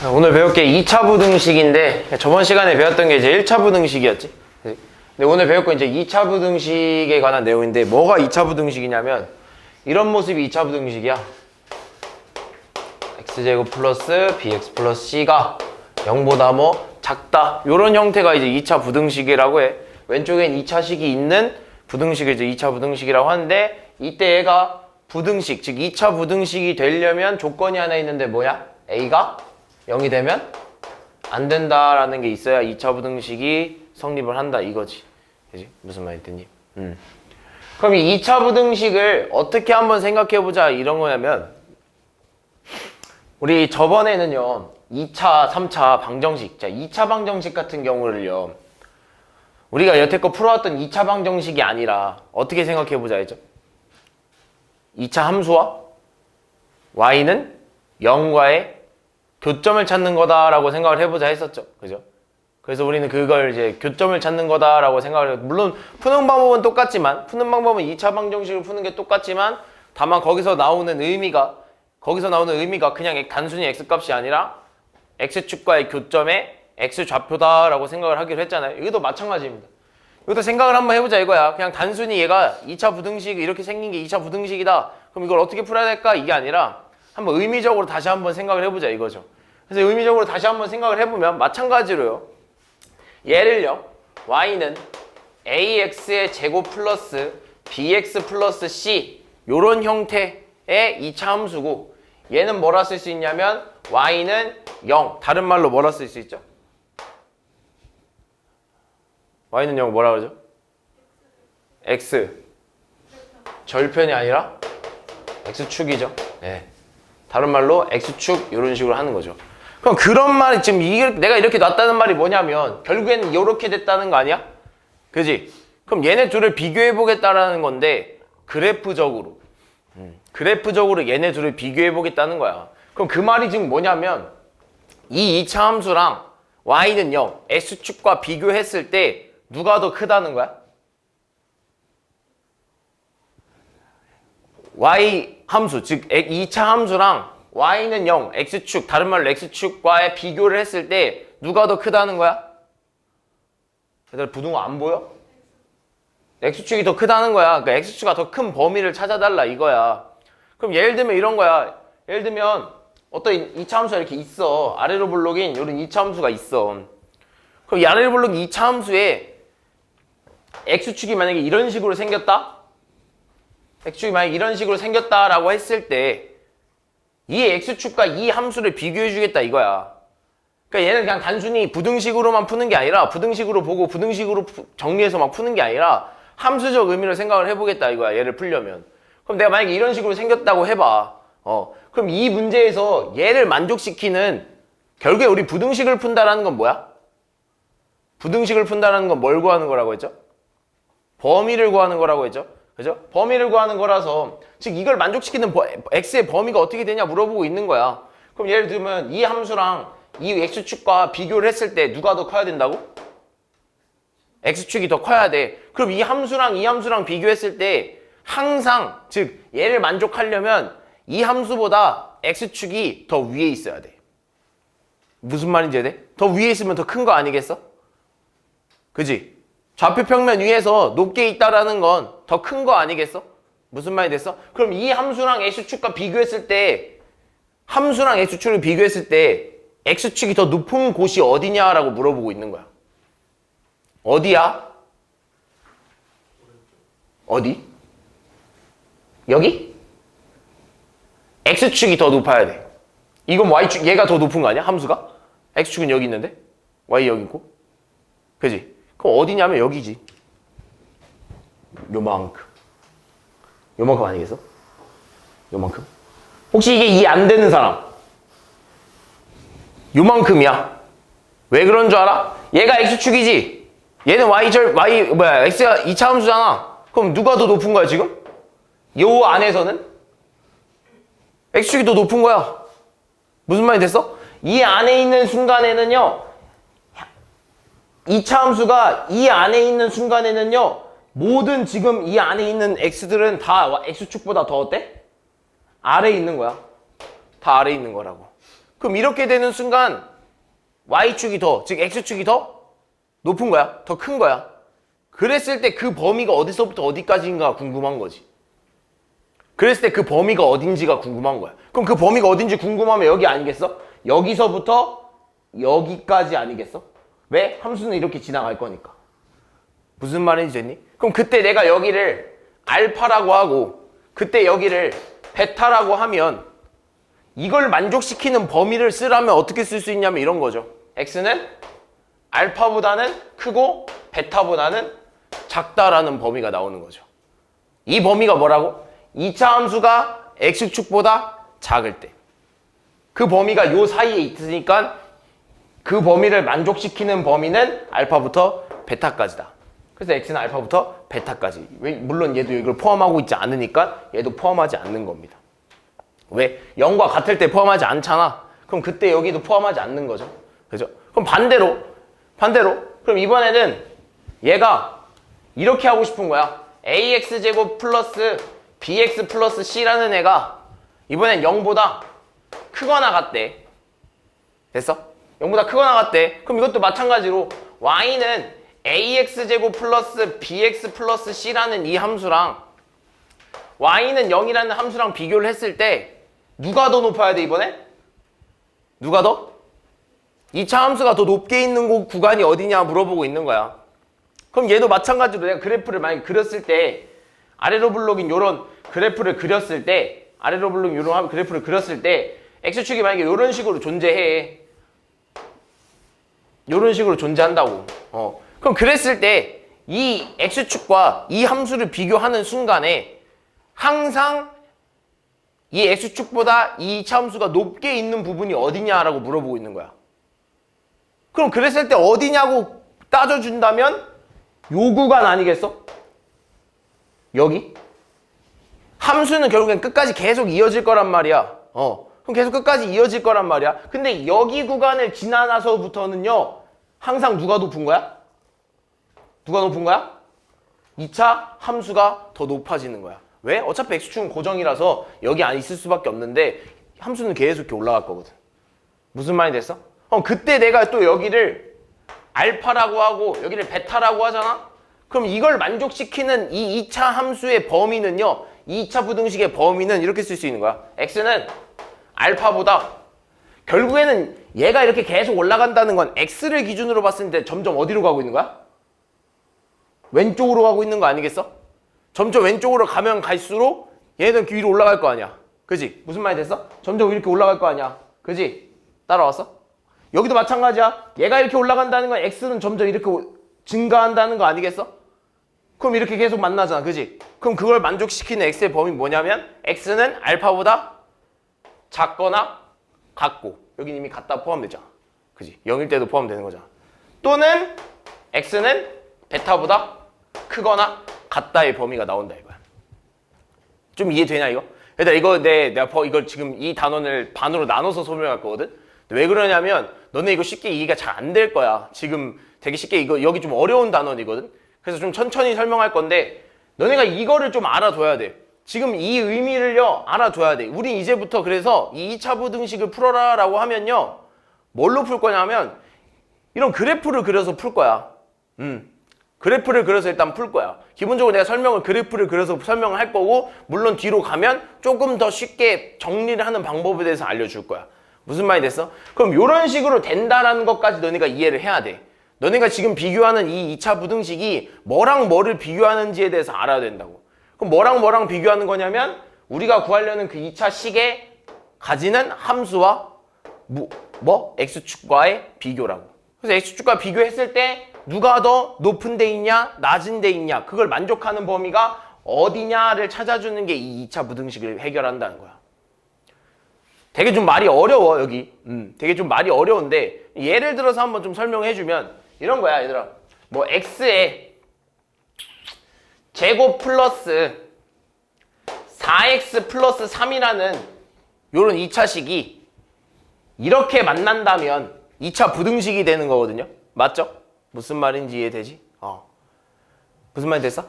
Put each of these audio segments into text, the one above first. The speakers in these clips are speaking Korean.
오늘 배울 게 2차 부등식인데 저번 시간에 배웠던 게 이제 1차 부등식이었지. 근데 오늘 배울 건 이제 2차 부등식에 관한 내용인데 뭐가 2차 부등식이냐면 이런 모습이 2차 부등식이야. x제곱 플러스 bx 플러스 c가 0보다 뭐 작다. 이런 형태가 이제 2차 부등식이라고 해. 왼쪽엔 2차식이 있는 부등식을 이제 2차 부등식이라고 하는데 이때 얘가 부등식, 즉 2차 부등식이 되려면 조건이 하나 있는데 뭐야? a가 0이 되면 안 된다라는 게 있어야 2차 부등식이 성립을 한다 이거지. 그지? 무슨 말이 드니? 그럼 이 2차 부등식을 어떻게 한번 생각해 보자 이런 거냐면 우리 저번에는요 2차, 3차 방정식, 자 2차 방정식 같은 경우를요 우리가 여태껏 풀어왔던 2차 방정식이 아니라 어떻게 생각해 보자 했죠? 2차 함수와 y는 0과의 교점을 찾는 거다라고 생각을 해보자 했었죠. 그죠? 그래서 우리는 그걸 이제 교점을 찾는 거다라고 생각을 해요. 물론 푸는 방법은 똑같지만, 푸는 방법은 2차 방정식을 푸는 게 똑같지만, 다만 거기서 나오는 의미가 그냥 단순히 x값이 아니라 x축과의 교점의 x좌표다라고 생각을 하기로 했잖아요. 이것도 마찬가지입니다. 이것도 생각을 한번 해보자 이거야. 그냥 단순히 얘가 2차 부등식 이렇게 생긴 게 2차 부등식이다. 그럼 이걸 어떻게 풀어야 될까? 이게 아니라 한번 의미적으로 다시 한번 생각을 해보자 이거죠. 그래서 의미적으로 다시 한번 생각을 해보면 마찬가지로요. 얘를요. y는 ax의 제곱 플러스 bx 플러스 c 요런 형태의 2차 함수고 얘는 뭐라 쓸 수 있냐면 y는 0 다른 말로 뭐라 쓸 수 있죠? y는 0 뭐라 그러죠? x 절편이 아니라 x축이죠. 네. 다른 말로 x축 이런 식으로 하는 거죠. 그럼 그런 말이 지금 내가 이렇게 놨다는 말이 뭐냐면 결국에는 이렇게 됐다는 거 아니야? 그지? 그럼 얘네 둘을 비교해 보겠다라는 건데 그래프적으로 얘네 둘을 비교해 보겠다는 거야. 그럼 그 말이 지금 뭐냐면 이 2차 함수랑 y는 0, x축과 비교했을 때 누가 더 크다는 거야? y 함수, 즉 2차 함수랑 y는 0, x축, 다른 말로 x축과의 비교를 했을 때 누가 더 크다는 거야? 얘들아 부등호 안 보여? x축이 더 크다는 거야. 그러니까 x축가 더 큰 범위를 찾아달라 이거야. 그럼 예를 들면 이런 거야. 예를 들면 어떤 2차 함수가 이렇게 있어. 아래로 블록인 이런 2차 함수가 있어. 그럼 이 아래로 블록인 2차 함수에 x축이 만약에 이런 식으로 생겼다? x축이 만약에 이런 식으로 생겼다라고 했을 때 이 x축과 이 함수를 비교해 주겠다 이거야. 그러니까 얘는 그냥 단순히 부등식으로만 푸는 게 아니라 부등식으로 보고 부등식으로 정리해서 막 푸는 게 아니라 함수적 의미를 생각을 해보겠다 이거야. 얘를 풀려면. 그럼 내가 만약에 이런 식으로 생겼다고 해봐. 그럼 이 문제에서 얘를 만족시키는 결국에 우리 부등식을 푼다라는 건 뭐야? 부등식을 푼다라는 건 뭘 구하는 거라고 했죠? 범위를 구하는 거라고 했죠? 그죠? 범위를 구하는 거라서 즉 이걸 만족시키는 x의 범위가 어떻게 되냐 물어보고 있는 거야. 그럼 예를 들면 이 함수랑 이 x축과 비교를 했을 때 누가 더 커야 된다고? x축이 더 커야 돼. 그럼 이 함수랑 비교했을 때 항상 즉 얘를 만족하려면 이 함수보다 x축이 더 위에 있어야 돼. 무슨 말인지 이해돼? 더 위에 있으면 더 큰 거 아니겠어? 그지? 좌표 평면 위에서 높게 있다라는 건 더 큰 거 아니겠어? 무슨 말이 됐어? 그럼 이 함수랑 x축과 비교했을 때 함수랑 x축을 비교했을 때 x축이 더 높은 곳이 어디냐라고 물어보고 있는 거야. 어디야? 어디? 여기? x축이 더 높아야 돼. 이건 y축, 얘가 더 높은 거 아니야? 함수가? x축은 여기 있는데? y 여기 있고? 그지? 그럼 어디냐면 여기지. 요만큼. 요만큼 아니겠어? 요만큼? 혹시 이게 이해 안 되는 사람? 요만큼이야. 왜 그런 줄 알아? 얘가 x축이지? 얘는 x가 2차 함수잖아. 그럼 누가 더 높은 거야 지금? 요 안에서는? x축이 더 높은 거야. 무슨 말이 됐어? 이 안에 있는 순간에는요 2차 함수가 이 안에 있는 순간에는요 모든 지금 이 안에 있는 x들은 다 x축보다 더 어때? 아래에 있는 거야. 다 아래에 있는 거라고. 그럼 이렇게 되는 순간 y축이 더, 즉 x축이 더 높은 거야. 더 큰 거야. 그랬을 때 그 범위가 어디서부터 어디까지인가 궁금한 거지. 그랬을 때 그 범위가 어딘지가 궁금한 거야. 그럼 그 범위가 어딘지 궁금하면 여기 아니겠어? 여기서부터 여기까지 아니겠어? 왜? 함수는 이렇게 지나갈 거니까. 무슨 말인지 됐니? 그럼 그때 내가 여기를 알파라고 하고 그때 여기를 베타라고 하면 이걸 만족시키는 범위를 쓰라면 어떻게 쓸 수 있냐면 이런 거죠. x는 알파보다는 크고 베타보다는 작다라는 범위가 나오는 거죠. 이 범위가 뭐라고? 2차 함수가 x축보다 작을 때. 그 범위가 요 사이에 있으니까 그 범위를 만족시키는 범위는 알파부터 베타까지다. 그래서 x는 알파부터 베타까지. 물론 얘도 이걸 포함하고 있지 않으니까 얘도 포함하지 않는 겁니다. 왜? 0과 같을 때 포함하지 않잖아. 그럼 그때 여기도 포함하지 않는 거죠. 그죠? 그럼 반대로 그럼 이번에는 얘가 이렇게 하고 싶은 거야. ax제곱 플러스 bx 플러스 c라는 애가 이번엔 0보다 크거나 같대. 됐어? 0보다 크거나 같대. 그럼 이것도 마찬가지로 y는 ax제곱 플러스 bx 플러스 c라는 이 함수랑 y는 0이라는 함수랑 비교를 했을 때 누가 더 높아야 돼 이번에? 누가 더? 2차 함수가 더 높게 있는 구간이 어디냐 물어보고 있는 거야. 그럼 얘도 마찬가지로 내가 그래프를 만약에 그렸을 때 아래로 블록인 요런 그래프를 그렸을 때 아래로 블록인 요런 그래프를 그렸을 때 x축이 만약에 요런 식으로 존재해. 요런 식으로 존재한다고. 그럼 그랬을 때 이 x축과 이 함수를 비교하는 순간에 항상 이 x축보다 이 2차 함수가 높게 있는 부분이 어디냐라고 물어보고 있는 거야. 그럼 그랬을 때 어디냐고 따져준다면 요 구간 아니겠어? 여기? 함수는 결국엔 끝까지 계속 이어질 거란 말이야. 그럼 계속 끝까지 이어질 거란 말이야. 근데 여기 구간을 지나나서부터는요 항상 누가 높은 거야? 누가 높은 거야? 2차 함수가 더 높아지는 거야. 왜? 어차피 x축은 고정이라서 여기 안 있을 수밖에 없는데 함수는 계속 이렇게 올라갈 거거든. 무슨 말이 됐어? 그때 내가 또 여기를 알파라고 하고 여기를 베타라고 하잖아? 그럼 이걸 만족시키는 이 2차 함수의 범위는요 2차 부등식의 범위는 이렇게 쓸 수 있는 거야. x는 알파보다 결국에는 얘가 이렇게 계속 올라간다는 건 x를 기준으로 봤을 때 점점 어디로 가고 있는 거야? 왼쪽으로 가고 있는 거 아니겠어? 점점 왼쪽으로 가면 갈수록 얘는 위로 올라갈 거 아니야. 그지? 무슨 말이 됐어? 점점 이렇게 올라갈 거 아니야. 그지? 따라왔어? 여기도 마찬가지야. 얘가 이렇게 올라간다는 건 x는 점점 이렇게 증가한다는 거 아니겠어? 그럼 이렇게 계속 만나잖아. 그지? 그럼 그걸 만족시키는 x의 범위 뭐냐면 x는 알파보다 작거나 같고 여기 이미 같다 포함되잖아. 그지? 0일 때도 포함되는 거잖아. 또는 x는 베타보다 크거나 같다의 범위가 나온다 이거야. 좀 이해되냐 이거? 얘들아 이거 내가 이걸 지금 이 단원을 반으로 나눠서 설명할 거거든? 왜 그러냐면 너네 이거 쉽게 이해가 잘 안 될 거야. 지금 되게 쉽게 이거 여기 좀 어려운 단원이거든? 그래서 좀 천천히 설명할 건데 너네가 이거를 좀 알아둬야 돼. 지금 이 의미를요 알아둬야 돼. 우리 이제부터 그래서 이 2차 부등식을 풀어라 라고 하면요 뭘로 풀 거냐면 이런 그래프를 그려서 풀 거야. 그래프를 그려서 일단 풀 거야. 기본적으로 내가 그래프를 그려서 설명을 할 거고 물론 뒤로 가면 조금 더 쉽게 정리를 하는 방법에 대해서 알려줄 거야. 무슨 말이 됐어? 그럼 이런 식으로 된다라는 것까지 너네가 이해를 해야 돼. 너네가 지금 비교하는 이 2차 부등식이 뭐랑 뭐를 비교하는지에 대해서 알아야 된다고. 그럼 뭐랑 비교하는 거냐면 우리가 구하려는 그 2차 식에 가지는 함수와 x축과의 비교라고. 그래서 x축과 비교했을 때 누가 더 높은 데 있냐 낮은 데 있냐 그걸 만족하는 범위가 어디냐를 찾아주는 게 이 2차 부등식을 해결한다는 거야. 되게 좀 말이 어려워 여기. 되게 좀 말이 어려운데 예를 들어서 한번 좀 설명해주면 이런 거야 얘들아. 뭐 x의 제곱 플러스 4x 플러스 3이라는 요런 2차식이 이렇게 만난다면 2차 부등식이 되는 거거든요. 맞죠? 무슨 말인지 이해되지? 무슨 말이 됐어?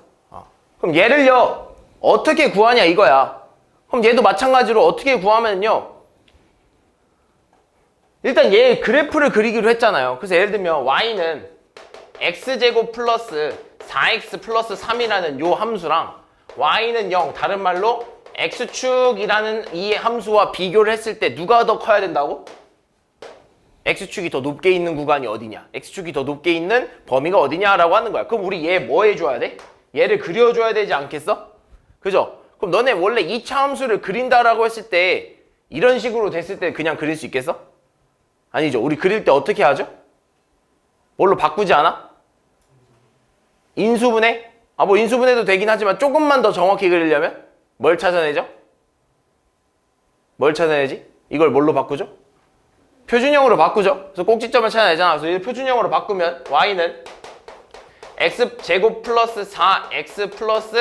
그럼 얘를요 어떻게 구하냐 이거야. 그럼 얘도 마찬가지로 어떻게 구하면요 일단 얘 그래프를 그리기로 했잖아요. 그래서 예를 들면 y는 x제곱 플러스 4x 플러스 3이라는 요 함수랑 y는 0, 다른 말로 x축이라는 이 함수와 비교를 했을 때 누가 더 커야 된다고? x축이 더 높게 있는 구간이 어디냐? x축이 더 높게 있는 범위가 어디냐라고 하는 거야. 그럼 우리 얘 뭐 해줘야 돼? 얘를 그려줘야 되지 않겠어? 그죠? 그럼 너네 원래 2차 함수를 그린다라고 했을 때 이런 식으로 됐을 때 그냥 그릴 수 있겠어? 아니죠. 우리 그릴 때 어떻게 하죠? 뭘로 바꾸지 않아? 인수분해? 뭐 인수분해도 되긴 하지만 조금만 더 정확히 그리려면 뭘 찾아내죠? 뭘 찾아내지? 이걸 뭘로 바꾸죠? 표준형으로 바꾸죠. 그래서 꼭지점을 찾아내잖아. 그래서 이 표준형으로 바꾸면 y는 x제곱 플러스 4x 플러스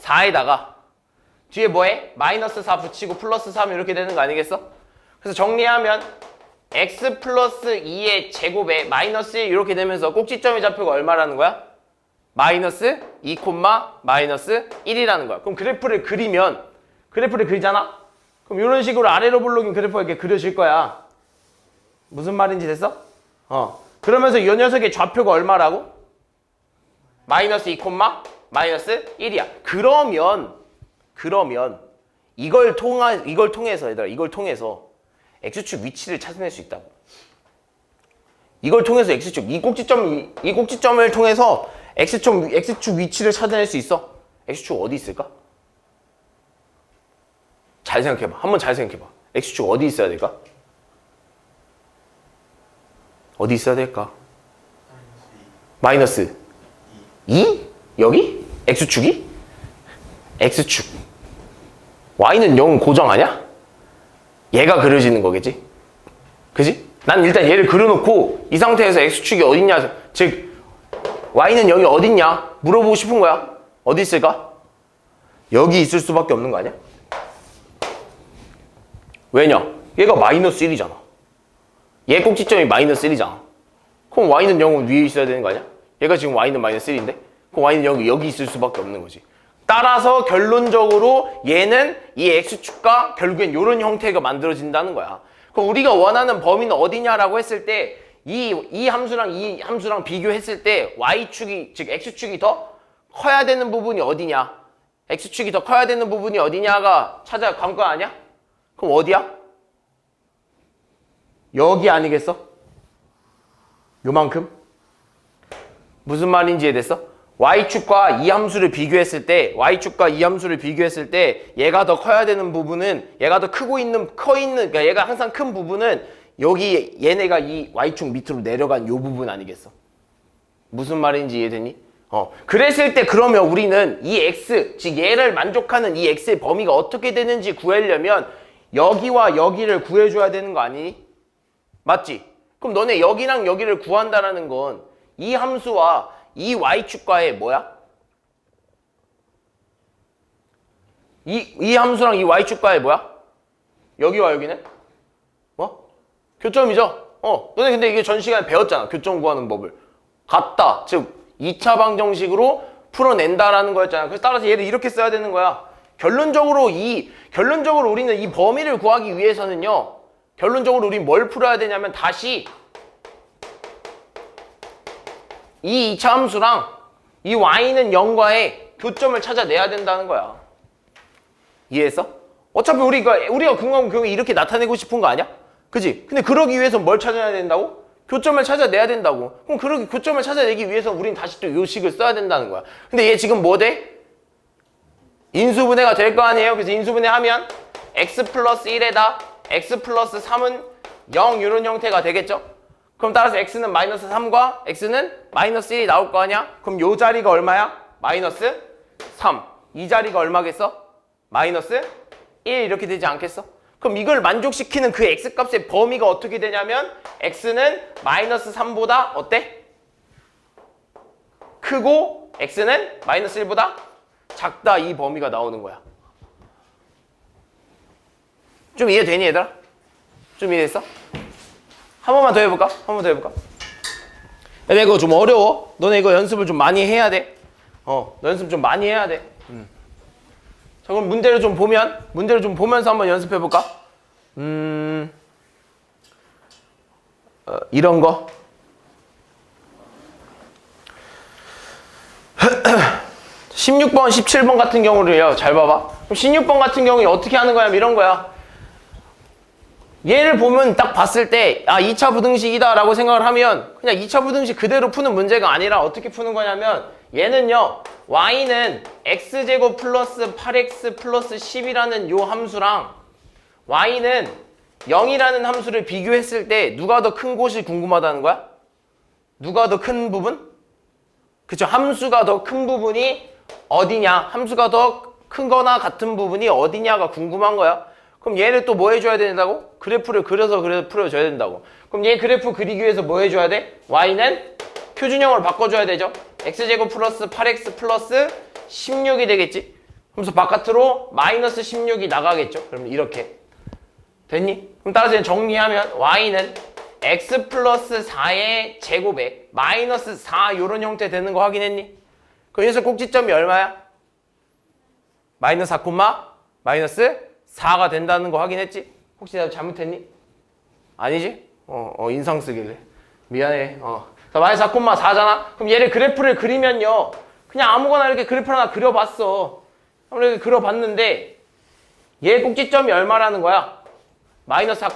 4에다가 뒤에 뭐해? 마이너스 4 붙이고 플러스 3 이렇게 되는 거 아니겠어? 그래서 정리하면 x 플러스 2의 제곱에 마이너스 1 이렇게 되면서 꼭지점이 좌표가 얼마라는 거야? 마이너스 2, 마이너스 1이라는 거야. 그럼 그래프를 그리면 그래프를 그리잖아? 그럼 이런 식으로 아래로 볼록인 그래프가 이렇게 그려질 거야. 무슨 말인지 됐어? 그러면서 이 녀석의 좌표가 얼마라고? 마이너스 2, 마이너스 1이야. 그러면 이걸 통해서 얘들아 이걸 통해서 x축 위치를 찾아낼 수 있다고. 이걸 통해서 x축 이 꼭지점을 통해서 x축 위치를 찾아낼 수 있어. x축 어디 있을까? 잘 생각해봐. 한번 잘 생각해봐. x축 어디 있어야 될까? 어디 있어야 될까? 마이너스 2? 여기? x축이? x축 y는 0 고정 아니야? 얘가 그려지는 거겠지? 그지? 난 일단 얘를 그려놓고 이 상태에서 x축이 어딨냐, 즉 y는 0이 어딨냐 물어보고 싶은 거야. 어디 있을까? 여기 있을 수밖에 없는 거 아니야? 왜냐? 얘가 마이너스 1이잖아. 얘 꼭지점이 마이너스 1이잖아. 그럼 y는 0은 위에 있어야 되는 거 아니야? 얘가 지금 y는 마이너스 1인데? 그럼 y는 여기 있을 수밖에 없는 거지. 따라서 결론적으로 얘는 이 x축과 결국엔 이런 형태가 만들어진다는 거야. 그럼 우리가 원하는 범위는 어디냐라고 했을 때 이 함수랑 비교했을 때 y축이, 즉 x축이 더 커야 되는 부분이 어디냐? x축이 더 커야 되는 부분이 어디냐가 찾아 관건 아니야? 그럼 어디야? 여기 아니겠어? 요만큼? 무슨 말인지 이해됐어? y축과 이 함수를 비교했을 때 얘가 더 커야 되는 부분은, 얘가 더 그러니까 얘가 항상 큰 부분은 여기 얘네가 이 y축 밑으로 내려간 요 부분 아니겠어? 무슨 말인지 이해되니? 그랬을 때 그러면 우리는 이 x, 즉 얘를 만족하는 이 x의 범위가 어떻게 되는지 구하려면 여기와 여기를 구해줘야 되는 거 아니니? 맞지? 그럼 너네 여기랑 여기를 구한다라는 건 이 함수와 이 y축과의 뭐야? 이 함수랑 이 y축과의 뭐야? 여기와 여기는? 뭐? 교점이죠? 너네 근데 이게 전 시간에 배웠잖아. 교점 구하는 법을. 같다. 즉 2차 방정식으로 풀어낸다라는 거였잖아. 그래서 따라서 얘를 이렇게 써야 되는 거야. 결론적으로 우리는 이 범위를 구하기 위해서는요. 결론적으로 우린 뭘 풀어야 되냐면 다시 이 2차 함수랑 이 y는 0과의 교점을 찾아내야 된다는 거야. 이해했어? 어차피 우리가 궁금한 게 이렇게 나타내고 싶은 거 아니야? 그지? 근데 그러기 위해서 뭘 찾아내야 된다고? 교점을 찾아내야 된다고. 그럼 그러기 교점을 찾아내기 위해서 우린 다시 또 요 식을 써야 된다는 거야. 근데 얘 지금 뭐 돼? 인수분해가 될 거 아니에요? 그래서 인수분해하면 x 플러스 1에다 x 플러스 3은 0 이런 형태가 되겠죠? 그럼 따라서 x는 마이너스 3과 x는 마이너스 1이 나올 거 아니야? 그럼 요 자리가 얼마야? 마이너스 3. 이 자리가 얼마겠어? 마이너스 1 이렇게 되지 않겠어? 그럼 이걸 만족시키는 그 x값의 범위가 어떻게 되냐면 x는 마이너스 3보다 어때? 크고 x는 마이너스 1보다 작다, 이 범위가 나오는 거야. 좀 이해되니 얘들아? 좀 이해됐어? 한 번만 더 해볼까? 근데 이거 좀 어려워. 너네 이거 연습을 좀 많이 해야 돼. 너 연습 좀 많이 해야 돼. 자, 그럼 문제를 좀 보면서 한번 연습해볼까? 이런 거. 16번, 17번 같은 경우를요. 잘 봐봐. 그럼 16번 같은 경우에 어떻게 하는 거야? 이런 거야. 얘를 보면 딱 봤을 때 2차 부등식이다 라고 생각을 하면 그냥 2차 부등식 그대로 푸는 문제가 아니라 어떻게 푸는 거냐면 얘는요. y는 x제곱 플러스 8x 플러스 10이라는 요 함수랑 y는 0이라는 함수를 비교했을 때 누가 더 큰 곳이 궁금하다는 거야? 누가 더 큰 부분? 그쵸? 함수가 더 큰 부분이 어디냐? 함수가 더 큰 거나 같은 부분이 어디냐가 궁금한 거야. 그럼 얘를 또 뭐 해줘야 된다고? 그래프를 그려서 풀어줘야 된다고. 그럼 얘 그래프 그리기 위해서 뭐 해줘야 돼? y는 표준형으로 바꿔줘야 되죠. x제곱 플러스 8x 플러스 16이 되겠지? 그러면서 바깥으로 마이너스 16이 나가겠죠? 그럼 이렇게. 됐니? 그럼 따라서 정리하면 y는 x 플러스 4의 제곱에 마이너스 4 요런 형태 되는 거 확인했니? 그럼 여기서 꼭지점이 얼마야? 마이너스 4, 마이너스 4가 된다는 거 확인했지? 혹시 내가 잘못했니? 아니지? 인상 쓰길래. 미안해. 자, 마이너스 4, 4잖아? 그럼 얘를 그래프를 그리면요. 그냥 아무거나 이렇게 그래프 하나 그려봤어. 이렇게 그려봤는데 얘 꼭지점이 얼마라는 거야? 마이너스 4,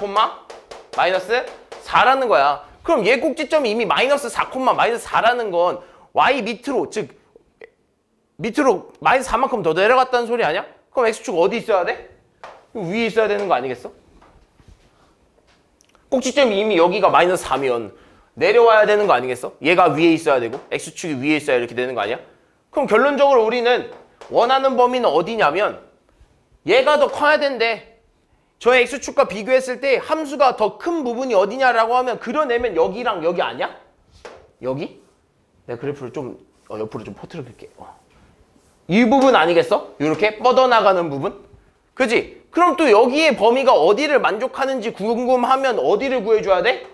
마이너스 4라는 거야. 그럼 얘 꼭지점이 이미 마이너스 4, 마이너스 4라는 건 y 밑으로, 즉 밑으로 마이너스 4만큼 더 내려갔다는 소리 아니야? 그럼 x축 어디 있어야 돼? 위에 있어야 되는 거 아니겠어? 꼭지점이 이미 여기가 마이너스 4면 내려와야 되는 거 아니겠어? 얘가 위에 있어야 되고 x축이 위에 있어야 이렇게 되는 거 아니야? 그럼 결론적으로 우리는 원하는 범위는 어디냐면 얘가 더 커야 된대. 저 x축과 비교했을 때 함수가 더 큰 부분이 어디냐라고 하면 그려내면 여기랑 여기 아니야? 여기? 내가 그래프를 좀 옆으로 좀 퍼뜨려볼게. 이 부분 아니겠어? 이렇게 뻗어나가는 부분? 그지? 그럼 또 여기에 범위가 어디를 만족하는지 궁금하면 어디를 구해줘야 돼?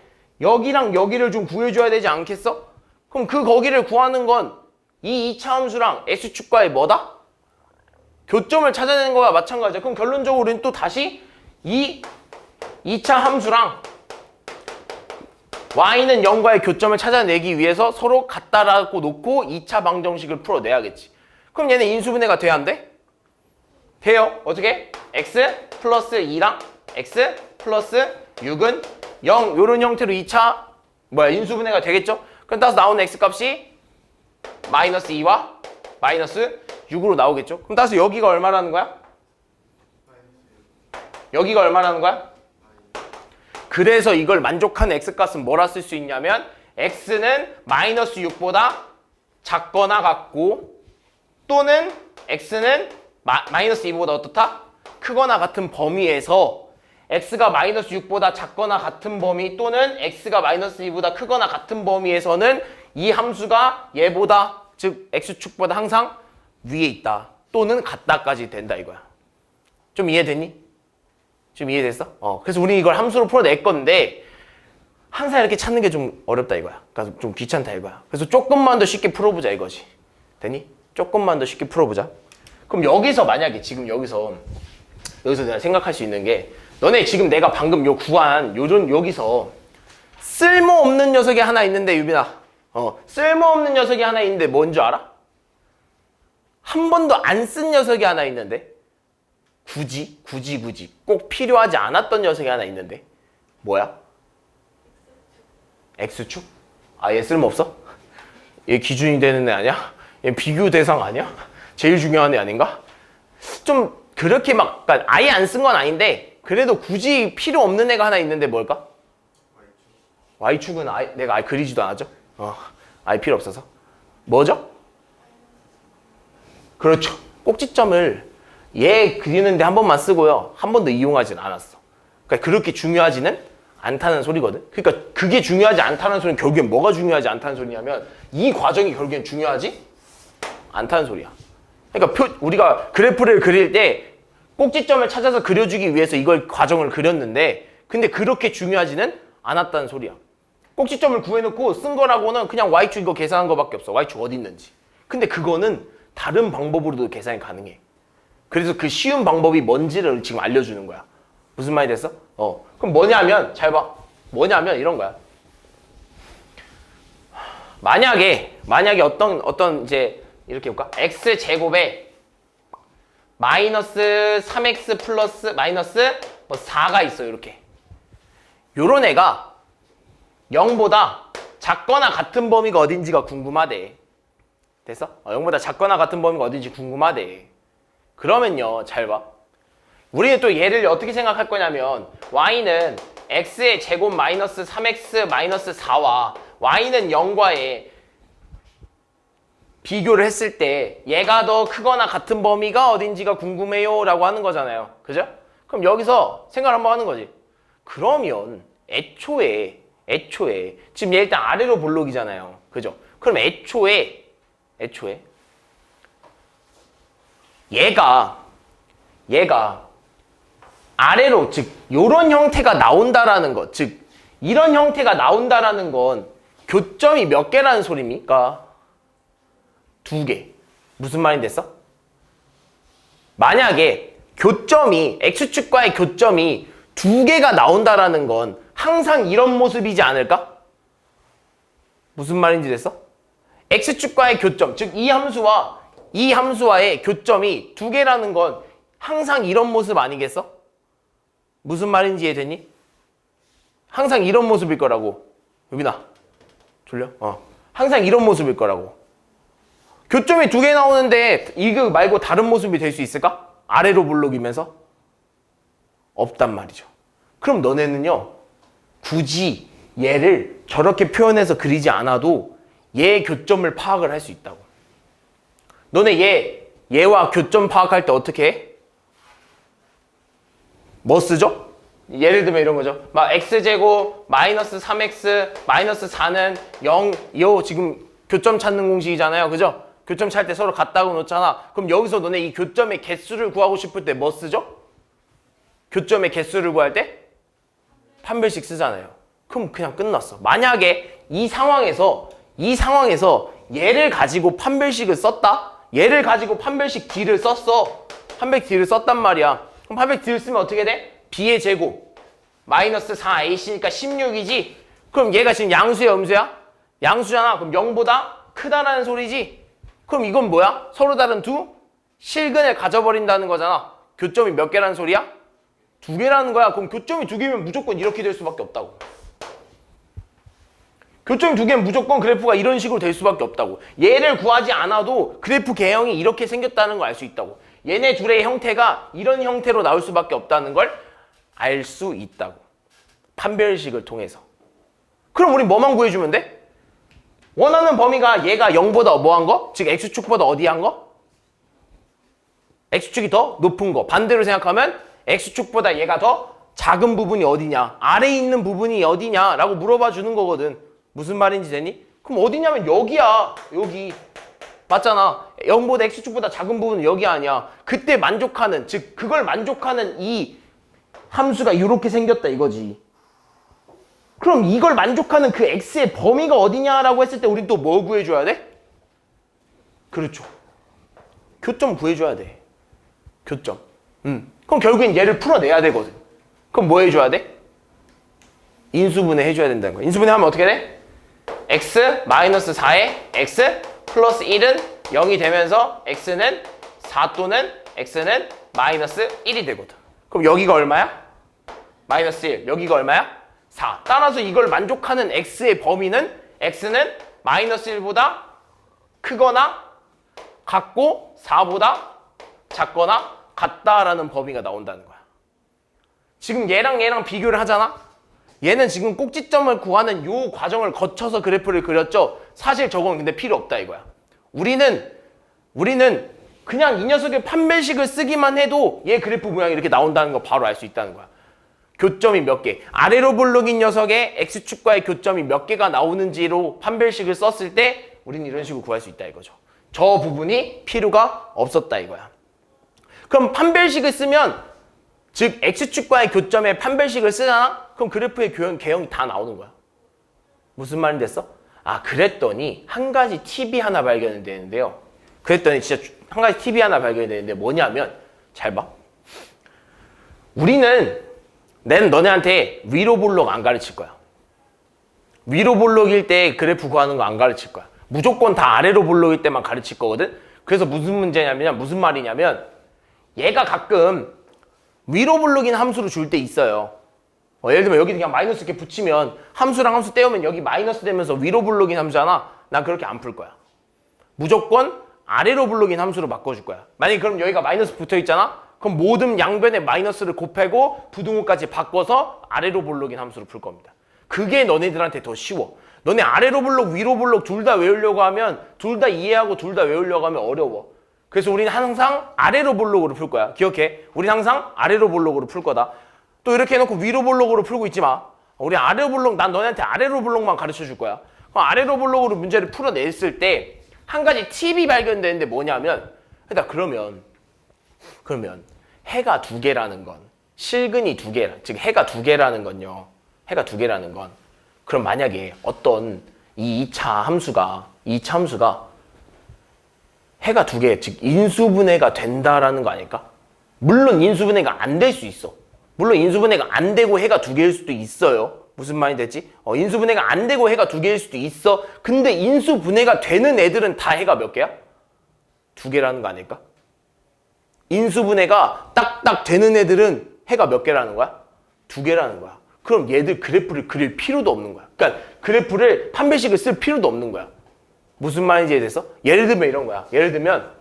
여기랑 여기를 좀 구해줘야 되지 않겠어? 그럼 그 거기를 구하는 건 이 2차 함수랑 x축과의 뭐다? 교점을 찾아내는 거와 마찬가지야. 그럼 결론적으로 우리는 또 다시 이 2차 함수랑 y는 0과의 교점을 찾아내기 위해서 서로 같다라고 놓고 2차 방정식을 풀어내야겠지. 그럼 얘는 인수분해가 돼야 안 돼? 돼요. 어떻게? x 플러스 2랑 x 플러스 6은 0 요런 형태로 2차 인수분해가 되겠죠? 그럼 따라서 나오는 x 값이 마이너스 2와 마이너스 6으로 나오겠죠? 그럼 따라서 여기가 얼마라는 거야? 여기가 얼마라는 거야? 그래서 이걸 만족하는 x값은 뭐라 쓸 수 있냐면 x는 마이너스 6보다 작거나 같고 또는 x는 마이너스 2보다 어떻다? 크거나 같은 범위에서 x가 마이너스 6보다 작거나 같은 범위 또는 x가 마이너스 2보다 크거나 같은 범위에서는 이 함수가 얘보다 즉 x축보다 항상 위에 있다 또는 같다까지 된다 이거야. 좀 이해됐니? 좀 이해됐어? 그래서 우리 이걸 함수로 풀어낼 건데 항상 이렇게 찾는 게 좀 어렵다 이거야. 그래서 좀 귀찮다 이거야. 그래서 조금만 더 쉽게 풀어보자 이거지. 되니? 조금만 더 쉽게 풀어보자. 그럼 여기서 만약에 지금 여기서 내가 생각할 수 있는 게 너네 지금 내가 방금 요 구한 요런 여기서 쓸모없는 녀석이 하나 있는데 유빈아 쓸모없는 녀석이 하나 있는데 뭔지 알아? 한 번도 안 쓴 녀석이 하나 있는데 굳이 꼭 필요하지 않았던 녀석이 하나 있는데 뭐야? X축? 얘 쓸모없어? 얘 기준이 되는 애 아니야? 얘 비교 대상 아니야? 제일 중요한 애 아닌가? 좀 그렇게 그러니까 아예 안 쓴 건 아닌데 그래도 굳이 필요 없는 애가 하나 있는데 뭘까? Y축은 내가 아예 그리지도 않았죠? 아예 필요 없어서 뭐죠? 그렇죠. 꼭지점을 얘 그리는데 한 번만 쓰고요. 한 번도 이용하진 않았어. 그러니까 그렇게 중요하지는 않다는 소리거든. 그러니까 그게 중요하지 않다는 소리는 결국엔 뭐가 중요하지 않다는 소리냐면 이 과정이 결국엔 중요하지 않다는 소리야. 그러니까 우리가 그래프를 그릴 때 꼭지점을 찾아서 그려주기 위해서 이걸 과정을 그렸는데 근데 그렇게 중요하지는 않았다는 소리야. 꼭지점을 구해놓고 쓴 거라고는 그냥 y축 이거 계산한 거밖에 없어. y축 어디 있는지. 근데 그거는 다른 방법으로도 계산이 가능해. 그래서 그 쉬운 방법이 뭔지를 지금 알려주는 거야. 무슨 말이 됐어? 그럼 뭐냐면 잘 봐. 뭐냐면 이런 거야. 만약에 어떤 이제 이렇게 볼까? x 제곱에 마이너스 3x 플러스 마이너스 뭐 4가 있어요. 이렇게. 요런 애가 0보다 작거나 같은 범위가 어딘지가 궁금하대. 됐어? 0보다 작거나 같은 범위가 어딘지 궁금하대. 그러면요, 잘 봐. 우리는 또 얘를 어떻게 생각할 거냐면 y는 x의 제곱 마이너스 3x 마이너스 4와 y는 0과의 비교를 했을 때 얘가 더 크거나 같은 범위가 어딘지가 궁금해요 라고 하는 거잖아요. 그죠? 그럼 여기서 생각을 한번 하는 거지. 그러면 애초에 지금 얘 일단 아래로 볼록이잖아요. 그죠? 그럼 애초에 얘가 아래로, 즉 요런 형태가 나온다라는 것, 즉 이런 형태가 나온다라는 건 교점이 몇 개라는 소리입니까? 2개. 무슨 말이 됐어? 만약에 교점이 x축과의 교점이 2개가 나온다라는 건 항상 이런 모습이지 않을까? 무슨 말인지 됐어? x축과의 교점, 즉 이 함수와의 교점이 2개라는 건 항상 이런 모습 아니겠어? 무슨 말인지 이해되니? 항상 이런 모습일 거라고. 유빈아, 졸려? 항상 이런 모습일 거라고. 교점이 2개 나오는데 이거 말고 다른 모습이 될 수 있을까? 아래로 볼록이면서? 없단 말이죠. 그럼 너네는요, 굳이 얘를 저렇게 표현해서 그리지 않아도 얘의 교점을 파악을 할 수 있다고. 너네 얘와 교점 파악할 때 어떻게 해? 뭐 쓰죠? 예를 들면 이런 거죠. 막 x제곱 마이너스 3x 마이너스 4는 0, 요 지금 교점 찾는 공식이잖아요. 그죠? 교점 찾을 때 서로 같다고 놓잖아. 그럼 여기서 너네 이 교점의 개수를 구하고 싶을 때 뭐 쓰죠? 교점의 개수를 구할 때 판별식 쓰잖아요. 그럼 그냥 끝났어. 만약에 이 상황에서 얘를 가지고 판별식을 썼다? 얘를 가지고 판별식 D를 썼어. 판별식 D를 썼단 말이야. 그럼 판별식 D를 쓰면 어떻게 돼? B의 제곱 마이너스 4AC니까 16이지? 그럼 얘가 지금 양수야, 음수야? 양수잖아. 그럼 0보다 크다라는 소리지? 그럼 이건 뭐야? 서로 다른 두 실근을 가져버린다는 거잖아. 교점이 몇 개라는 소리야? 2개라는 거야. 그럼 교점이 2개면 무조건 이렇게 될 수밖에 없다고. 교점이 2개면 무조건 그래프가 이런 식으로 될 수밖에 없다고. 얘를 구하지 않아도 그래프 개형이 이렇게 생겼다는 걸 알 수 있다고. 얘네 둘의 형태가 이런 형태로 나올 수밖에 없다는 걸 알 수 있다고. 판별식을 통해서. 그럼 우리 뭐만 구해주면 돼? 원하는 범위가 얘가 0보다 뭐한 거? 즉 x축보다 어디 한 거? x축이 더 높은 거. 반대로 생각하면 x축보다 얘가 더 작은 부분이 어디냐? 아래에 있는 부분이 어디냐? 라고 물어봐 주는 거거든. 무슨 말인지 되니? 그럼 어디냐면 여기야. 여기. 맞잖아. 0보다 x축보다 작은 부분은 여기 아니야. 그때 만족하는, 즉 그걸 만족하는 이 함수가 이렇게 생겼다 이거지. 그럼 이걸 만족하는 그 x의 범위가 어디냐라고 했을 때 우린 또 뭐 구해줘야 돼? 그렇죠. 교점 구해줘야 돼. 교점. 그럼 결국엔 얘를 풀어내야 되거든. 그럼 뭐 해줘야 돼? 인수분해 해줘야 된다는 거야. 인수분해하면 어떻게 돼? x 마이너스 4에 x 플러스 1은 0이 되면서 x는 4 또는 x는 마이너스 1이 되거든. 그럼 여기가 얼마야? 마이너스 1. 여기가 얼마야? 4. 따라서 이걸 만족하는 x의 범위는 x는 마이너스 1보다 크거나 같고 4보다 작거나 같다라는 범위가 나온다는 거야. 지금 얘랑 비교를 하잖아? 얘는 지금 꼭지점을 구하는 요 과정을 거쳐서 그래프를 그렸죠? 사실 저건 근데 필요 없다 이거야. 우리는 그냥 이 녀석의 판별식을 쓰기만 해도 얘 그래프 모양이 이렇게 나온다는 거 바로 알 수 있다는 거야. 교점이 몇 개, 아래로 볼록인 녀석의 x축과의 교점이 몇 개가 나오는지로 판별식을 썼을 때 우리는 이런 식으로 구할 수 있다 이거죠. 저 부분이 필요가 없었다 이거야. 그럼 판별식을 쓰면, 즉 x축과의 교점에 판별식을 쓰잖아? 그럼 그래프의 개형이 다 나오는 거야. 무슨 말인지 됐어? 아, 그랬더니 한 가지 팁이 하나 발견이 되는데요. 그랬더니 진짜 한 가지 팁이 하나 발견이 되는데 뭐냐면, 잘 봐. 우리는 너네한테 위로 볼록 안 가르칠 거야. 위로 볼록일 때 그래프 구하는 거 안 가르칠 거야. 무조건 다 아래로 볼록일 때만 가르칠 거거든. 그래서 무슨 문제냐면, 무슨 말이냐면 얘가 가끔 위로 볼록인 함수로 줄 때 있어요. 예를 들면 여기 그냥 마이너스 이렇게 붙이면 함수랑 함수 떼우면 여기 마이너스 되면서 위로 볼록인 함수잖아. 난 그렇게 안 풀 거야. 무조건 아래로 볼록인 함수로 바꿔줄 거야. 만약에 그럼 여기가 마이너스 붙어 있잖아? 그럼 모든 양변에 마이너스를 곱하고 부등호까지 바꿔서 아래로 볼록인 함수로 풀 겁니다. 그게 너네들한테 더 쉬워. 너네 아래로 볼록, 위로 볼록 둘 다 외우려고 하면, 둘 다 이해하고 둘 다 외우려고 하면 어려워. 그래서 우리는 항상 아래로 볼록으로 풀 거야. 기억해. 우리는 항상 아래로 볼록으로 풀 거다. 또 이렇게 해놓고 위로 볼록으로 풀고 있지 마. 우리 아래로 볼록, 난 너네한테 아래로 볼록만 가르쳐 줄 거야. 그럼 아래로 볼록으로 문제를 풀어냈을 때 한 가지 팁이 발견되는데 뭐냐면, 그러면 해가 두 개라는 건, 실근이 두 개, 즉 해가 두 개라는 건요. 해가 두 개라는 건, 그럼 만약에 어떤 이 2차 함수가 해가 두 개, 즉 인수분해가 된다라는 거 아닐까? 물론 인수분해가 안 될 수 있어. 물론 인수분해가 안 되고 해가 두 개일 수도 있어요. 무슨 말이 되지? 인수분해가 안 되고 해가 두 개일 수도 있어. 근데 인수분해가 되는 애들은 다 해가 몇 개야? 두 개라는 거 아닐까? 인수분해가 딱딱 되는 애들은 해가 몇 개라는 거야? 두 개라는 거야. 그럼 얘들 그래프를 그릴 필요도 없는 거야. 그러니까 그래프를 판별식을 쓸 필요도 없는 거야. 무슨 말인지 이해됐어? 예를 들면 이런 거야. 예를 들면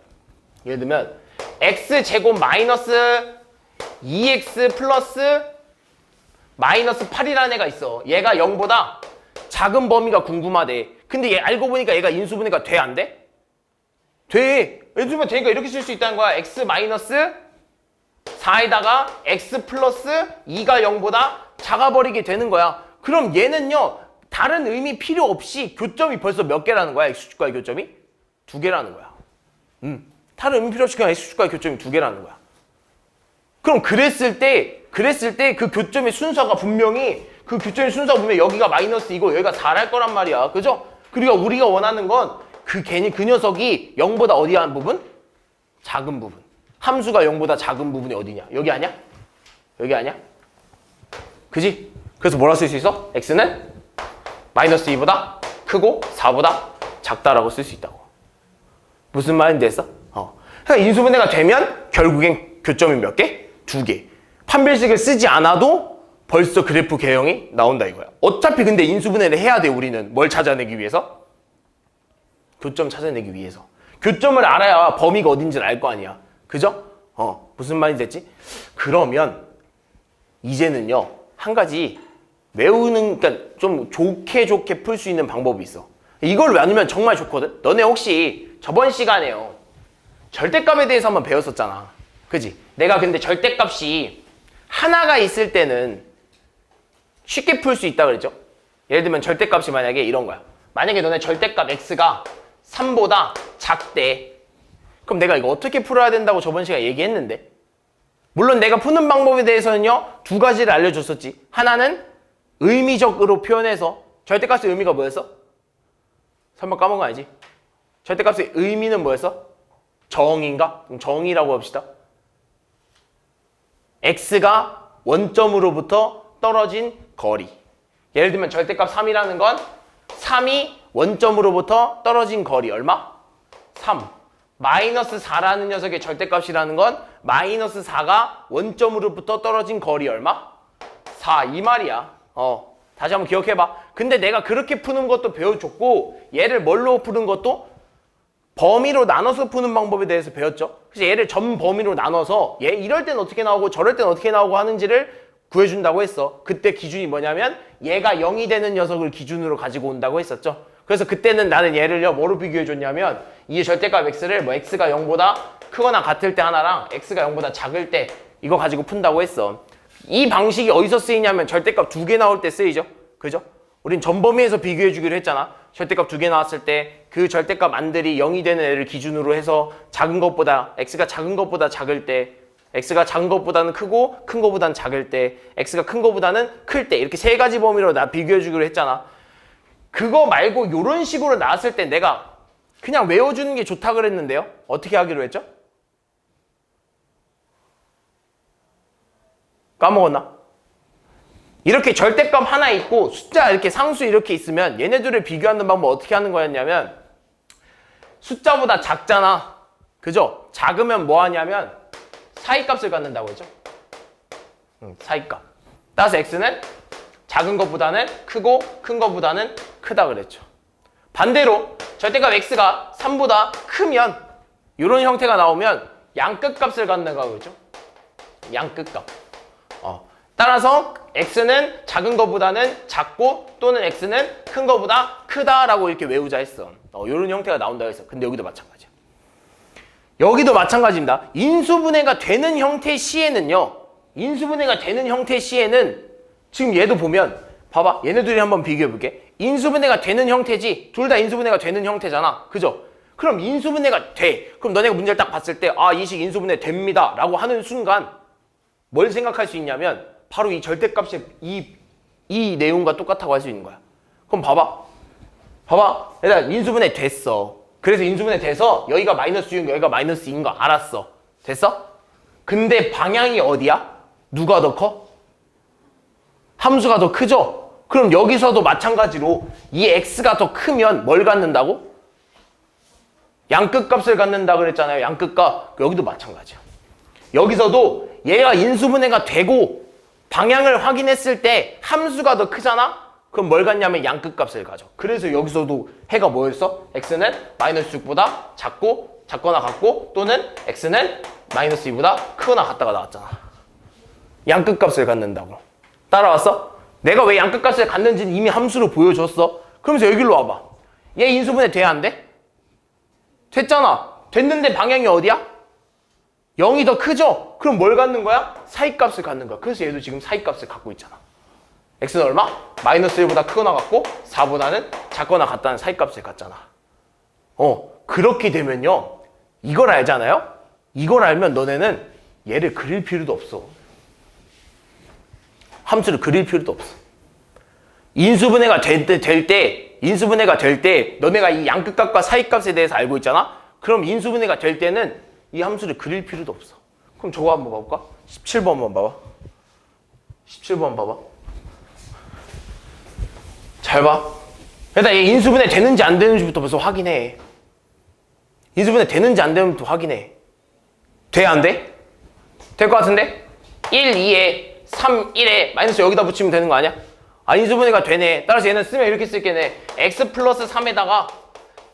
x제곱 마이너스 2x 플러스 마이너스 8이라는 애가 있어. 얘가 0보다 작은 범위가 궁금하대. 근데 얘 알고 보니까 얘가 인수분해가 돼, 안 돼? 돼. 예를 들면 되니까 이렇게 쓸 수 있다는 거야. x 마이너스 4에다가 x 플러스 2가 0보다 작아버리게 되는 거야. 그럼 얘는요, 다른 의미 필요 없이 교점이 벌써 몇 개라는 거야? x축과의 교점이? 두 개라는 거야. 다른 의미 필요 없이 그냥 x축과의 교점이 두 개라는 거야. 그럼 그랬을 때 그 교점의 순서가 분명히 여기가 마이너스이고 여기가 4랄 거란 말이야. 그죠? 그리고 우리가 원하는 건 그 녀석이 0보다 어디한 부분? 작은 부분. 함수가 0보다 작은 부분이 어디냐? 여기 아니야? 여기 아니야? 그지? 그래서 뭐라 쓸 수 있어? x는 마이너스 2보다 크고 4보다 작다라고 쓸 수 있다고. 무슨 말인지 했어? 그러니까 인수분해가 되면 결국엔 교점이 몇 개? 두 개. 판별식을 쓰지 않아도 벌써 그래프 개형이 나온다 이거야. 어차피 근데 인수분해를 해야 돼. 우리는 뭘 찾아내기 위해서? 교점 찾아내기 위해서. 교점을 알아야 범위가 어딘지를 알 거 아니야. 그죠? 무슨 말인지 됐지? 그러면 이제는요, 한 가지 외우는, 그러니까 좀 좋게 풀 수 있는 방법이 있어. 이걸 외우면 정말 좋거든? 너네 혹시 저번 시간에요, 절대값에 대해서 한번 배웠었잖아. 그지? 내가 근데 절대값이 하나가 있을 때는 쉽게 풀 수 있다 그랬죠? 예를 들면 절대값이 만약에 이런 거야. 만약에 너네 절대값 x가 3보다 작대. 그럼 내가 이거 어떻게 풀어야 된다고 저번 시간에 얘기했는데, 물론 내가 푸는 방법에 대해서는요, 두 가지를 알려줬었지. 하나는 의미적으로 표현해서, 절대값의 의미가 뭐였어? 설마 까먹은 거 아니지? 절대값의 의미는 뭐였어? 정인가? 정이라고 합시다. x가 원점으로부터 떨어진 거리. 예를 들면 절대값 3이라는 건 3이 원점으로부터 떨어진 거리 얼마? 3. 마이너스 4라는 녀석의 절대값이라는 건 마이너스 4가 원점으로부터 떨어진 거리 얼마? 4. 이 말이야. 다시 한번 기억해봐. 근데 내가 그렇게 푸는 것도 배워줬고, 얘를 뭘로 푸는 것도 범위로 나눠서 푸는 방법에 대해서 배웠죠. 그래서 얘를 전 범위로 나눠서 얘 이럴 땐 어떻게 나오고 저럴 땐 어떻게 나오고 하는지를 구해준다고 했어. 그때 기준이 뭐냐면 얘가 0이 되는 녀석을 기준으로 가지고 온다고 했었죠. 그래서 그때는 나는 얘를요, 뭐로 비교해줬냐면 이 절대값 x를 뭐 x가 0보다 크거나 같을 때 하나랑 x가 0보다 작을 때 이거 가지고 푼다고 했어. 이 방식이 어디서 쓰이냐면 절대값 두 개 나올 때 쓰이죠. 그죠? 우린 전범위에서 비교해주기로 했잖아. 절대값 두 개 나왔을 때 그 절대값 안들이 0이 되는 애를 기준으로 해서 작은 것보다, x가 작은 것보다 작을 때, x가 작은 것보다는 크고 큰 것보다는 작을 때, x가 큰 것보다는 클 때, 이렇게 세 가지 범위로 나 비교해주기로 했잖아. 그거 말고 이런 식으로 나왔을 때 내가 그냥 외워주는 게 좋다 그랬는데요. 어떻게 하기로 했죠? 까먹었나? 이렇게 절대값 하나 있고 숫자 이렇게 상수 이렇게 있으면 얘네들을 비교하는 방법 어떻게 하는 거였냐면 숫자보다 작잖아. 그죠? 작으면 뭐 하냐면 사이값을 갖는다고 했죠. 사이값. 따라서 x는 작은 것보다는 크고 큰 것보다는 크다 그랬죠. 반대로 절대값 x가 3보다 크면 이런 형태가 나오면 양끝값을 갖는다고 그랬죠. 양끝값. 따라서 x는 작은 것보다는 작고 또는 x는 큰 것보다 크다라고 이렇게 외우자 했어. 이런 형태가 나온다고 했어. 근데 여기도 마찬가지야. 여기도 마찬가지입니다. 인수분해가 되는 형태 시에는요. 인수분해가 되는 형태 시에는 지금 얘도 보면 봐봐. 얘네들이 한번 비교해 볼게. 인수분해가 되는 형태지. 둘 다 인수분해가 되는 형태잖아. 그죠? 그럼 인수분해가 돼. 그럼 너네가 문제를 딱 봤을 때 아, 이 식 인수분해 됩니다. 라고 하는 순간 뭘 생각할 수 있냐면 바로 이 절대값의 이 내용과 똑같다고 할 수 있는 거야. 그럼 봐봐. 얘들아 인수분해 됐어. 그래서 인수분해 돼서 여기가 마이너스 6, 여기가 마이너스 2인 거 알았어. 됐어? 근데 방향이 어디야? 누가 더 커? 함수가 더 크죠? 그럼 여기서도 마찬가지로 이 x가 더 크면 뭘 갖는다고? 양끝값을 갖는다 그랬잖아요. 양끝값. 여기도 마찬가지야. 여기서도 얘가 인수분해가 되고 방향을 확인했을 때 함수가 더 크잖아? 그럼 뭘 갖냐면 양끝값을 가져. 그래서 여기서도 해가 뭐였어? x는 마이너스 6보다 작거나 같고 또는 x는 마이너스 2보다 크거나 같다가 나왔잖아. 양끝값을 갖는다고. 따라왔어? 내가 왜 양끝값을 갖는지는 이미 함수로 보여줬어. 그러면서 여기로 와봐. 얘 인수분해 돼야 안 돼? 됐잖아. 됐는데 방향이 어디야? 0이 더 크죠? 그럼 뭘 갖는 거야? 사이값을 갖는 거야. 그래서 얘도 지금 사이값을 갖고 있잖아. x는 얼마? 마이너스 1보다 크거나 같고 4보다는 작거나 같다는 사이값을 갖잖아. 그렇게 되면요. 이걸 알잖아요? 이걸 알면 너네는 얘를 그릴 필요도 없어. 함수를 그릴 필요도 없어. 인수분해가 될 때 너네가 이 양끝값과 사이값에 대해서 알고 있잖아? 그럼 인수분해가 될 때는 이 함수를 그릴 필요도 없어. 그럼 저거 한번 봐볼까? 17번 한번 봐봐. 17번 봐봐. 잘 봐. 일단 얘 인수분해 되는지 안 되는지부터 벌써 확인해. 인수분해 되는지 안 되는지부터 확인해. 돼? 안 돼? 될 것 같은데? 1, 2에 3, 1에 마이너스 여기다 붙이면 되는 거 아니야? 아, 인수분해가 되네. 따라서 얘는 쓰면 이렇게 쓸게네. x 플러스 3에다가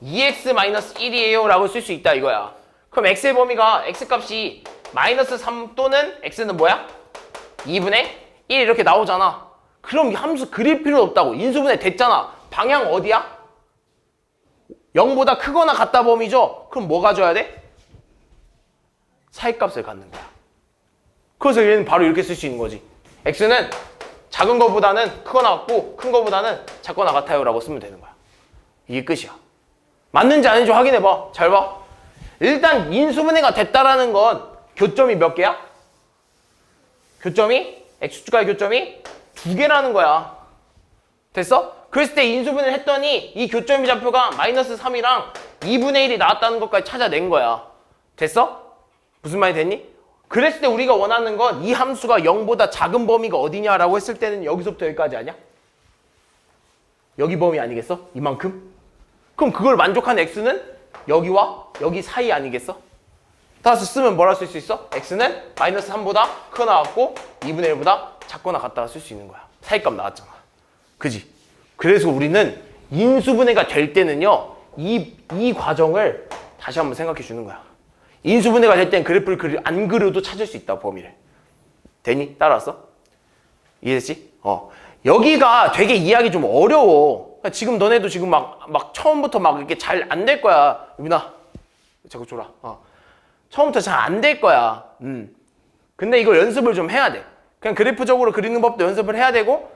2x 마이너스 1이에요 라고 쓸 수 있다 이거야. 그럼 x의 범위가 x값이 마이너스 3 또는 x는 뭐야? 2분의 1 이렇게 나오잖아. 그럼 이 함수 그릴 필요 없다고. 인수분해 됐잖아. 방향 어디야? 0보다 크거나 같다 범위죠? 그럼 뭐 가져야 돼? 사이값을 갖는 거야. 그래서 얘는 바로 이렇게 쓸 수 있는 거지. x는 작은 거보다는 크거나 같고 큰 거보다는 작거나 같아요 라고 쓰면 되는 거야. 이게 끝이야. 맞는지 아닌지 확인해봐. 잘 봐. 일단 인수분해가 됐다라는 건 교점이 몇 개야? 교점이 x축과의 교점이 2개라는 거야. 됐어? 그랬을 때 인수분해를 했더니 이 교점의 좌표가 마이너스 3이랑 2분의 1이 나왔다는 것까지 찾아낸 거야. 됐어? 무슨 말이 됐니? 그랬을 때 우리가 원하는 건 이 함수가 0보다 작은 범위가 어디냐라고 했을 때는 여기서부터 여기까지 아니야? 여기 범위 아니겠어? 이만큼? 그럼 그걸 만족한 x는 여기와 여기 사이 아니겠어? 따라서 쓰면 뭐라 쓸 수 있어? x는 마이너스 3보다 크거나 같고 2분의 1보다 작거나 같다가 쓸 수 있는 거야. 사이값 나왔잖아. 그지? 그래서 우리는 인수분해가 될 때는요. 이 과정을 다시 한번 생각해 주는 거야. 인수분해가 될 땐 그래프를 안 그려도 찾을 수 있다, 범위를. 되니? 따라왔어? 이해됐지? 여기가 되게 이해하기 좀 어려워. 그러니까 지금 너네도 지금 막 처음부터 막 이렇게 잘 안 될 거야. 유빈아, 자꾸 줘라. 처음부터 잘 안 될 거야. 근데 이걸 연습을 좀 해야 돼. 그냥 그래프적으로 그리는 법도 연습을 해야 되고,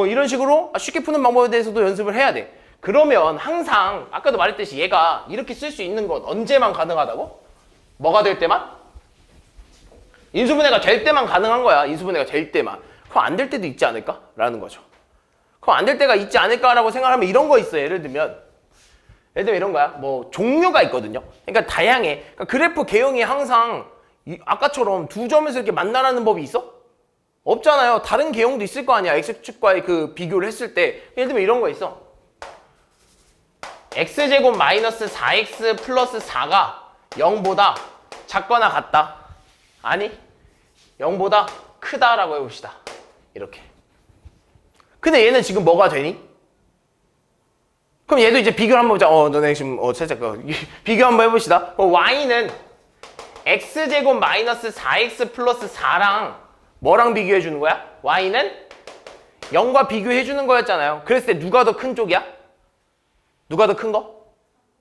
이런 식으로 쉽게 푸는 방법에 대해서도 연습을 해야 돼. 그러면 항상 아까도 말했듯이 얘가 이렇게 쓸 수 있는 건 언제만 가능하다고? 뭐가 될 때만? 인수분해가 될 때만 가능한 거야. 인수분해가 될 때만. 그럼 안 될 때도 있지 않을까? 라는 거죠. 그럼 안 될 때가 있지 않을까라고 생각하면 이런 거 있어요. 예를 들면 이런 거야. 뭐 종류가 있거든요. 그러니까 다양해. 그러니까 그래프 개형이 항상 아까처럼 두 점에서 이렇게 만나라는 법이 있어? 없잖아요. 다른 개형도 있을 거 아니야. x축과의 그 비교를 했을 때. 예를 들면 이런 거 있어. x제곱 마이너스 4x 플러스 4가 0보다 작거나 같다. 아니 0보다 크다라고 해봅시다. 이렇게. 근데 얘는 지금 뭐가 되니? 그럼 얘도 이제 비교를 한번 보자. 너네 지금 살짝 비교 한번 해봅시다. y는 x제곱 마이너스 4x 플러스 4랑 뭐랑 비교해 주는 거야? y는 0과 비교해 주는 거였잖아요. 그랬을 때 누가 더 큰 쪽이야? 누가 더 큰 거?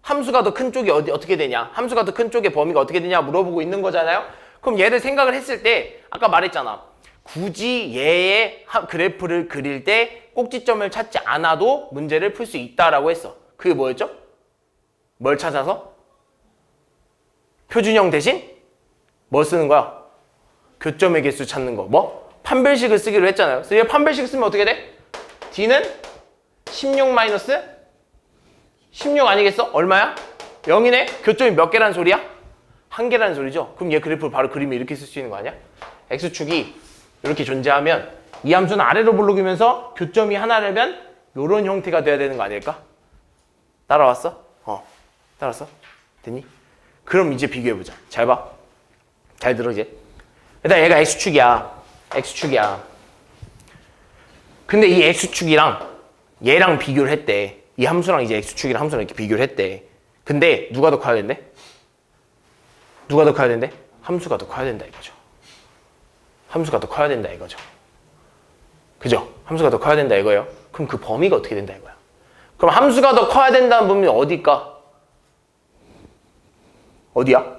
함수가 더 큰 쪽이 어떻게 되냐? 함수가 더 큰 쪽의 범위가 어떻게 되냐 물어보고 있는 거잖아요. 그럼 얘를 생각을 했을 때 아까 말했잖아. 굳이 얘의 그래프를 그릴 때 꼭지점을 찾지 않아도 문제를 풀 수 있다라고 했어. 그게 뭐였죠? 뭘 찾아서? 표준형 대신 뭐 쓰는 거야? 교점의 개수 찾는 거. 뭐? 판별식을 쓰기로 했잖아요. 그래서 얘 판별식 쓰면 어떻게 돼? D는 16 마이너스 16 아니겠어? 얼마야? 0이네? 교점이 몇 개라는 소리야? 한 개라는 소리죠? 그럼 얘 그래프를 바로 그리면 이렇게 쓸 수 있는 거 아니야? X축이 이렇게 존재하면 이 함수는 아래로 볼록이면서 교점이 하나라면 이런 형태가 돼야 되는 거 아닐까? 따라왔어? 따라왔어? 됐니? 그럼 이제 비교해보자. 잘 봐. 잘 들어 이제. 일단 얘가 X축이야. X축이야. 근데 이 X축이랑 얘랑 비교를 했대. 이 함수랑 이제 X축이랑 함수랑 이렇게 비교를 했대. 근데 누가 더 커야 된대? 누가 더 커야 된대? 함수가 더 커야 된다 이거죠. 함수가 더 커야 된다 이거죠. 그죠? 함수가 더 커야 된다 이거예요. 그럼 그 범위가 어떻게 된다 이거야. 그럼 함수가 더 커야 된다는 범위는 어디일까? 어디야?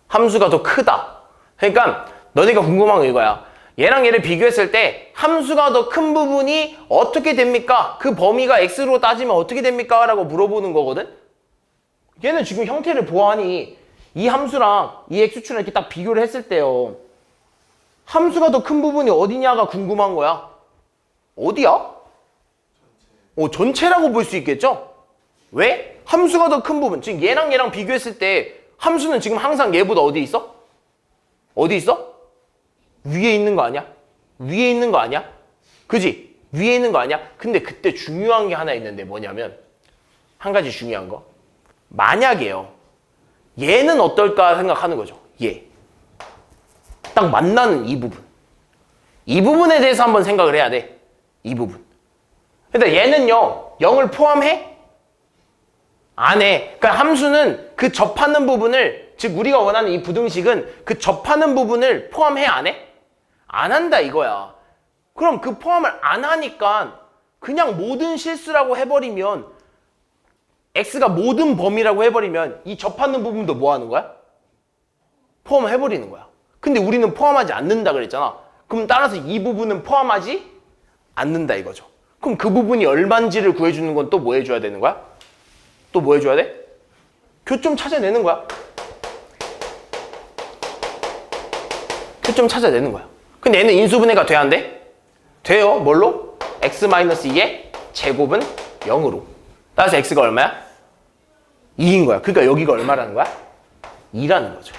함수가 더 크다. 그러니까 너네가 궁금한 건 이거야. 얘랑 얘를 비교했을 때 함수가 더 큰 부분이 어떻게 됩니까? 그 범위가 x로 따지면 어떻게 됩니까? 라고 물어보는 거거든. 얘는 지금 형태를 보아하니 이 함수랑 이 x축이랑 이렇게 딱 비교를 했을 때요. 함수가 더 큰 부분이 어디냐가 궁금한 거야. 어디야? 전체라고 볼 수 있겠죠? 왜? 함수가 더 큰 부분. 지금 얘랑 비교했을 때 함수는 지금 항상 얘보다 어디 있어? 어디 있어? 위에 있는 거 아니야? 위에 있는 거 아니야? 그지? 위에 있는 거 아니야? 근데 그때 중요한 게 하나 있는데 뭐냐면 한 가지 중요한 거. 만약에요. 얘는 어떨까 생각하는 거죠. 얘. 딱 만나는 이 부분. 이 부분에 대해서 한번 생각을 해야 돼. 이 부분. 근데 얘는요. 0을 포함해? 안 해. 그러니까 함수는 그 접하는 부분을, 즉 우리가 원하는 이 부등식은 그 접하는 부분을 포함해 안 해? 안 한다 이거야. 그럼 그 포함을 안 하니까 그냥 모든 실수라고 해버리면, x가 모든 범위라고 해버리면 이 접하는 부분도 뭐 하는 거야? 포함을 해버리는 거야. 근데 우리는 포함하지 않는다 그랬잖아. 그럼 따라서 이 부분은 포함하지 않는다 이거죠. 그럼 그 부분이 얼만지를 구해주는 건 또 뭐 해줘야 되는 거야? 또 뭐 해줘야 돼? 교점 찾아내는 거야. 교점 찾아내는 거야. 근데 얘는 인수분해가 돼야 안 돼? 돼요. 뭘로? x-2의 제곱은 0으로. 따라서 x가 얼마야? 2인 거야. 그러니까 여기가 얼마라는 거야? 2라는 거죠.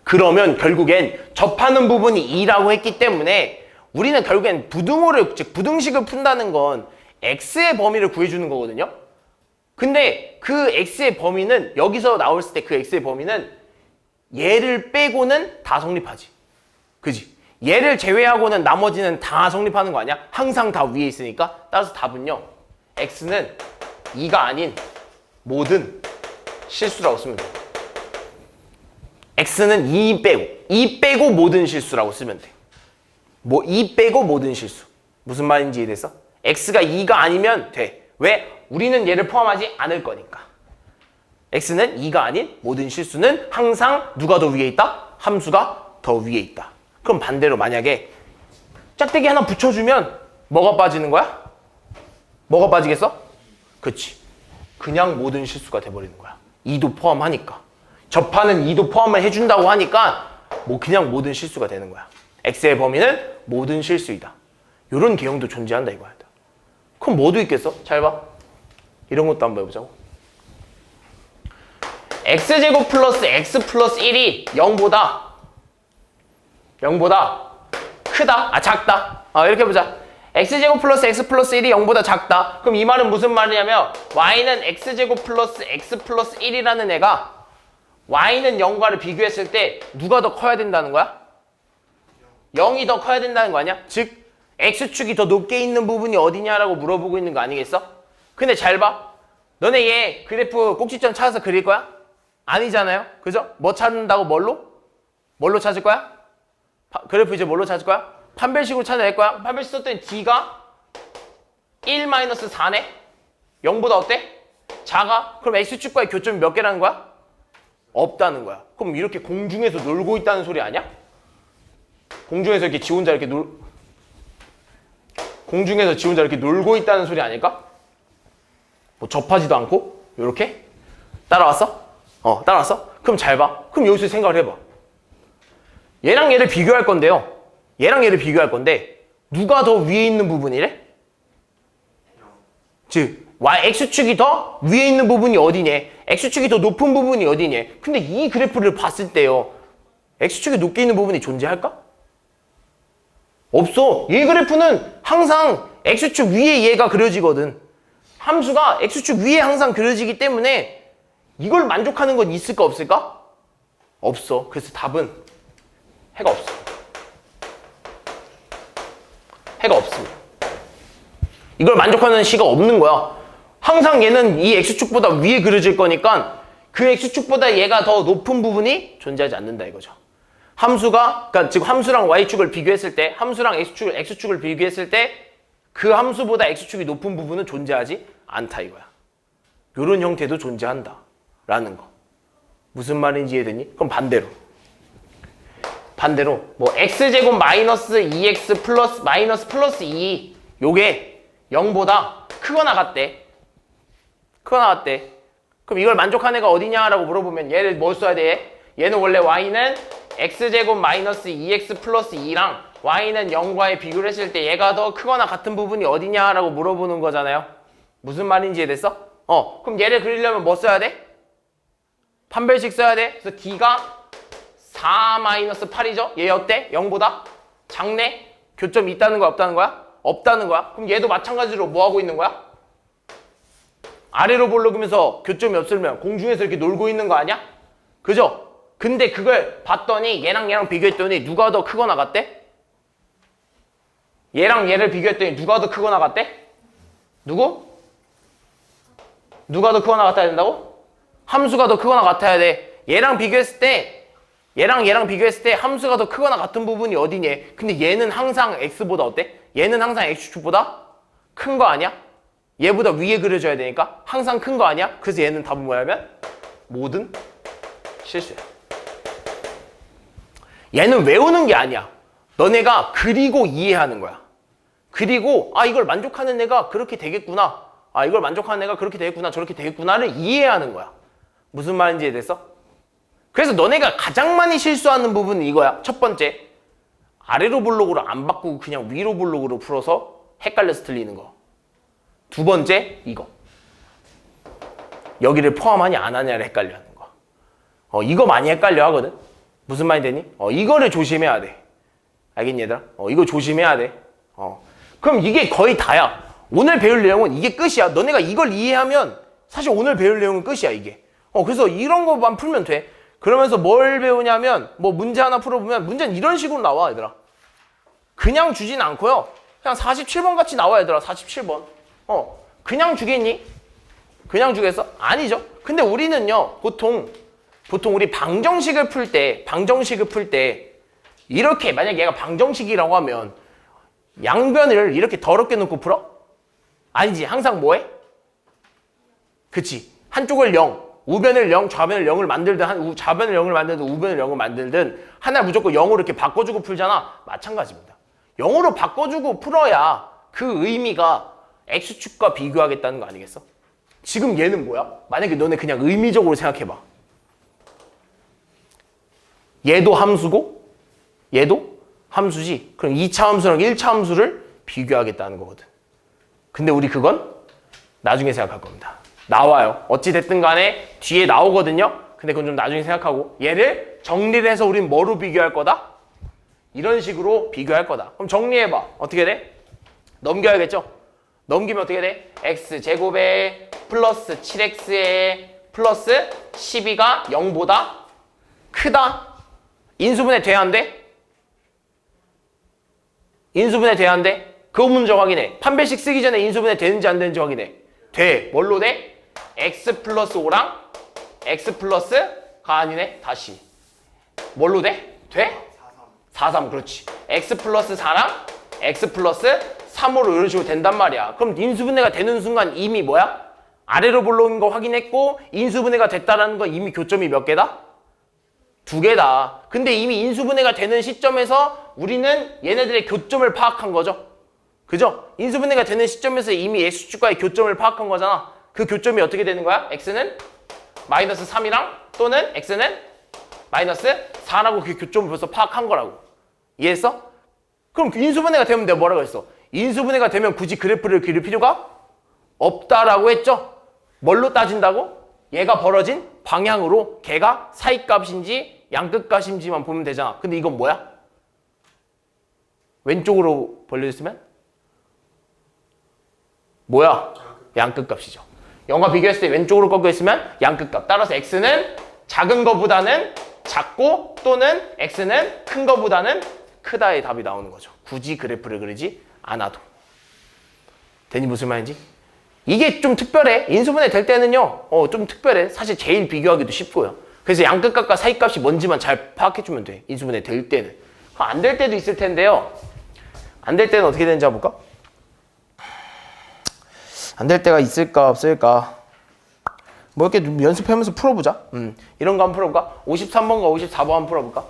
그러면 결국엔 접하는 부분이 2라고 했기 때문에 우리는 결국엔 부등호를, 즉 부등식을 푼다는 건 x의 범위를 구해주는 거거든요. 근데 그 x의 범위는 여기서 나올 때 그 x의 범위는 얘를 빼고는 다 성립하지. 그지? 얘를 제외하고는 나머지는 다 성립하는 거 아니야? 항상 다 위에 있으니까. 따라서 답은요. x는 2가 아닌 모든 실수라고 쓰면 돼. x는 2 빼고 모든 실수라고 쓰면 돼. 2 빼고 모든 실수. 무슨 말인지 이해됐어? x가 2가 아니면 돼. 왜? 우리는 얘를 포함하지 않을 거니까. x는 2가 아닌 모든 실수는 항상 누가 더 위에 있다? 함수가 더 위에 있다. 그럼 반대로 만약에 짝대기 하나 붙여주면 뭐가 빠지는 거야? 뭐가 빠지겠어? 그치. 그냥 모든 실수가 돼버리는 거야. 2도 포함하니까. 접하는 2도 포함을 해준다고 하니까 그냥 모든 실수가 되는 거야. x의 범위는 모든 실수이다. 이런 개형도 존재한다 이거야. 그럼 뭐도 있겠어? 잘 봐. 이런 것도 한번 해보자고. x제곱 플러스 x 플러스 1이 0보다 크다? 아 작다? 이렇게 보자. x제곱 플러스 x 플러스 1이 0보다 작다. 그럼 이 말은 무슨 말이냐면 y는 x제곱 플러스 x 플러스 1이라는 애가 y는 0과를 비교했을 때 누가 더 커야 된다는 거야? 0이 더 커야 된다는 거 아니야? 즉 x축이 더 높게 있는 부분이 어디냐라고 물어보고 있는 거 아니겠어? 근데 잘 봐. 너네 얘 그래프 꼭지점 찾아서 그릴 거야? 아니잖아요? 그죠? 뭐 찾는다고 뭘로? 뭘로 찾을 거야? 그래프 이제 뭘로 찾을 거야? 판별식으로 찾아낼 거야? 판별식 썼더니 d가 1-4네? 0보다 어때? 작아? 그럼 x축과의 교점이 몇 개라는 거야? 없다는 거야. 그럼 이렇게 공중에서 놀고 있다는 소리 아니야? 공중에서 이렇게 지 혼자 이렇게 공중에서 지 혼자 이렇게 놀고 있다는 소리 아닐까? 뭐 접하지도 않고 요렇게? 따라왔어? 따라왔어? 그럼 잘 봐. 그럼 여기서 생각을 해봐. 얘랑 얘를 비교할 건데요. 얘랑 얘를 비교할 건데 누가 더 위에 있는 부분이래? 즉 x축이 더 위에 있는 부분이 어디냐? x축이 더 높은 부분이 어디냐? 근데 이 그래프를 봤을 때요. x축이 높게 있는 부분이 존재할까? 없어. 이 그래프는 항상 x축 위에 얘가 그려지거든. 함수가 x축 위에 항상 그려지기 때문에 이걸 만족하는 건 있을까 없을까? 없어. 그래서 답은 해가 없어. 해가 없습니다. 이걸 만족하는 시가 없는 거야. 항상 얘는 이 x축보다 위에 그려질 거니까 그 x축보다 얘가 더 높은 부분이 존재하지 않는다 이거죠. 함수가, 그러니까 즉 함수랑 y축을 비교했을 때, 함수랑 x축을 비교했을 때 그 함수보다 x축이 높은 부분은 존재하지 않다 이거야. 요런 형태도 존재한다 라는 거. 무슨 말인지 이해되니? 그럼 반대로 뭐 x제곱 마이너스 2x 플러스 마이너스 플러스 2 요게 0보다 크거나 같대. 그럼 이걸 만족한 애가 어디냐라고 물어보면 얘를 뭘 써야 돼? 얘는 원래 y는 x제곱 마이너스 2x 플러스 2랑 y는 0과의 비교를 했을 때 얘가 더 크거나 같은 부분이 어디냐라고 물어보는 거잖아요. 무슨 말인지 이해됐어? 그럼 얘를 그리려면 뭐 써야 돼? 판별식 써야 돼. 그래서 d가 4-8이죠? 얘 어때? 0보다? 작네? 교점이 있다는 거야? 없다는 거야? 없다는 거야. 그럼 얘도 마찬가지로 뭐 하고 있는 거야? 아래로 볼록이면서 교점이 없으면 공중에서 이렇게 놀고 있는 거 아니야? 그죠? 근데 그걸 봤더니 얘랑 비교했더니 누가 더 크거나 같대? 얘랑 얘를 비교했더니 누가 더 크거나 같대? 누구? 누가 더 크거나 같아야 된다고? 함수가 더 크거나 같아야 돼. 얘랑 비교했을 때 함수가 더 크거나 같은 부분이 어디니? 근데 얘는 항상 x보다 어때? 얘는 항상 x축보다 큰 거 아니야? 얘보다 위에 그려져야 되니까 항상 큰 거 아니야? 그래서 얘는 답은 뭐냐면 모든 실수야. 얘는 외우는 게 아니야. 너네가 그리고 이해하는 거야. 그리고 이걸 만족하는 애가 그렇게 되겠구나. 이걸 만족하는 애가 그렇게 되겠구나. 저렇게 되겠구나를 이해하는 거야. 무슨 말인지 이해됐어? 그래서 너네가 가장 많이 실수하는 부분은 이거야. 첫 번째, 아래로 볼록으로 안 바꾸고 그냥 위로 볼록으로 풀어서 헷갈려서 틀리는 거. 두 번째, 이거. 여기를 포함하냐 안 하냐를 헷갈려 하는 거. 이거 많이 헷갈려 하거든. 무슨 말이 되니? 이거를 조심해야 돼. 알겠니 얘들아? 이거 조심해야 돼. 그럼 이게 거의 다야. 오늘 배울 내용은 이게 끝이야. 너네가 이걸 이해하면 사실 오늘 배울 내용은 끝이야 이게. 그래서 이런 거만 풀면 돼. 그러면서 뭘 배우냐면 뭐 문제 하나 풀어보면 문제는 이런 식으로 나와 얘들아. 그냥 주진 않고요. 그냥 47번 같이 나와 얘들아. 47번. 그냥 주겠니? 그냥 주겠어? 아니죠. 근데 우리는요 보통 우리 방정식을 풀 때 이렇게 만약 얘가 방정식이라고 하면 양변을 이렇게 더럽게 놓고 풀어? 아니지. 항상 뭐해? 그치. 한쪽을 0, 우변을 0, 좌변을 0을 만들든 좌변을 0을 만들든 우변을 0을 만들든 하나 무조건 0으로 이렇게 바꿔주고 풀잖아. 마찬가지입니다. 0으로 바꿔주고 풀어야 그 의미가 x축과 비교하겠다는 거 아니겠어? 지금 얘는 뭐야? 만약에 너네 그냥 의미적으로 생각해봐. 얘도 함수고 얘도 함수지. 그럼 2차 함수랑 1차 함수를 비교하겠다는 거거든. 근데 우리 그건 나중에 생각할 겁니다. 나와요. 어찌됐든 간에 뒤에 나오거든요. 근데 그건 좀 나중에 생각하고 얘를 정리를 해서 우린 뭐로 비교할 거다? 이런 식으로 비교할 거다. 그럼 정리해봐. 어떻게 돼? 넘겨야겠죠? 넘기면 어떻게 돼? x제곱에 플러스 7x에 플러스 12가 0보다 크다. 인수분해 돼야 안 돼? 인수분해 돼야 안 돼? 그거 문제 확인해. 판별식 쓰기 전에 인수분해 되는지 안 되는지 확인해. 돼. 뭘로 돼? x 플러스 5랑 x 플러스가 아니네. 다시. 뭘로 돼? 돼? 4, 3. 그렇지. x 플러스 4랑 x 플러스 3으로 이런 식으로 된단 말이야. 그럼 인수분해가 되는 순간 이미 뭐야? 아래로 볼록인 거 확인했고 인수분해가 됐다라는 건 이미 교점이 몇 개다? 2개다. 근데 이미 인수분해가 되는 시점에서 우리는 얘네들의 교점을 파악한 거죠. 그죠? 인수분해가 되는 시점에서 이미 x축과의 교점을 파악한 거잖아. 그 교점이 어떻게 되는 거야? x는 마이너스 3이랑 또는 x는 마이너스 4라고 그 교점을 벌써 파악한 거라고. 이해했어? 그럼 인수분해가 되면 내가 뭐라고 했어? 인수분해가 되면 굳이 그래프를 그릴 필요가 없다라고 했죠? 뭘로 따진다고? 얘가 벌어진 방향으로 걔가 사이값인지 양끝값인지만 보면 되잖아. 근데 이건 뭐야? 왼쪽으로 벌려졌으면? 뭐야? 양끝값이죠. 0과 비교했을 때 왼쪽으로 꺾여 있으면 양끝값. 따라서 x는 작은 거보다는 작고 또는 x는 큰 거보다는 크다의 답이 나오는 거죠. 굳이 그래프를 그리지 않아도. 되니 무슨 말인지? 이게 좀 특별해. 인수분해 될 때는요. 좀 특별해. 사실 제일 비교하기도 쉽고요. 그래서 양끝값과 사이값이 뭔지만 잘 파악해주면 돼. 인수분해 될 때는. 안 될 때도 있을 텐데요. 안 될 때는 어떻게 되는지 한번 볼까? 안 될 때가 있을까 없을까? 뭐 이렇게 연습하면서 풀어보자. 이런 거 한번 풀어볼까? 53번과 54번 한번 풀어볼까?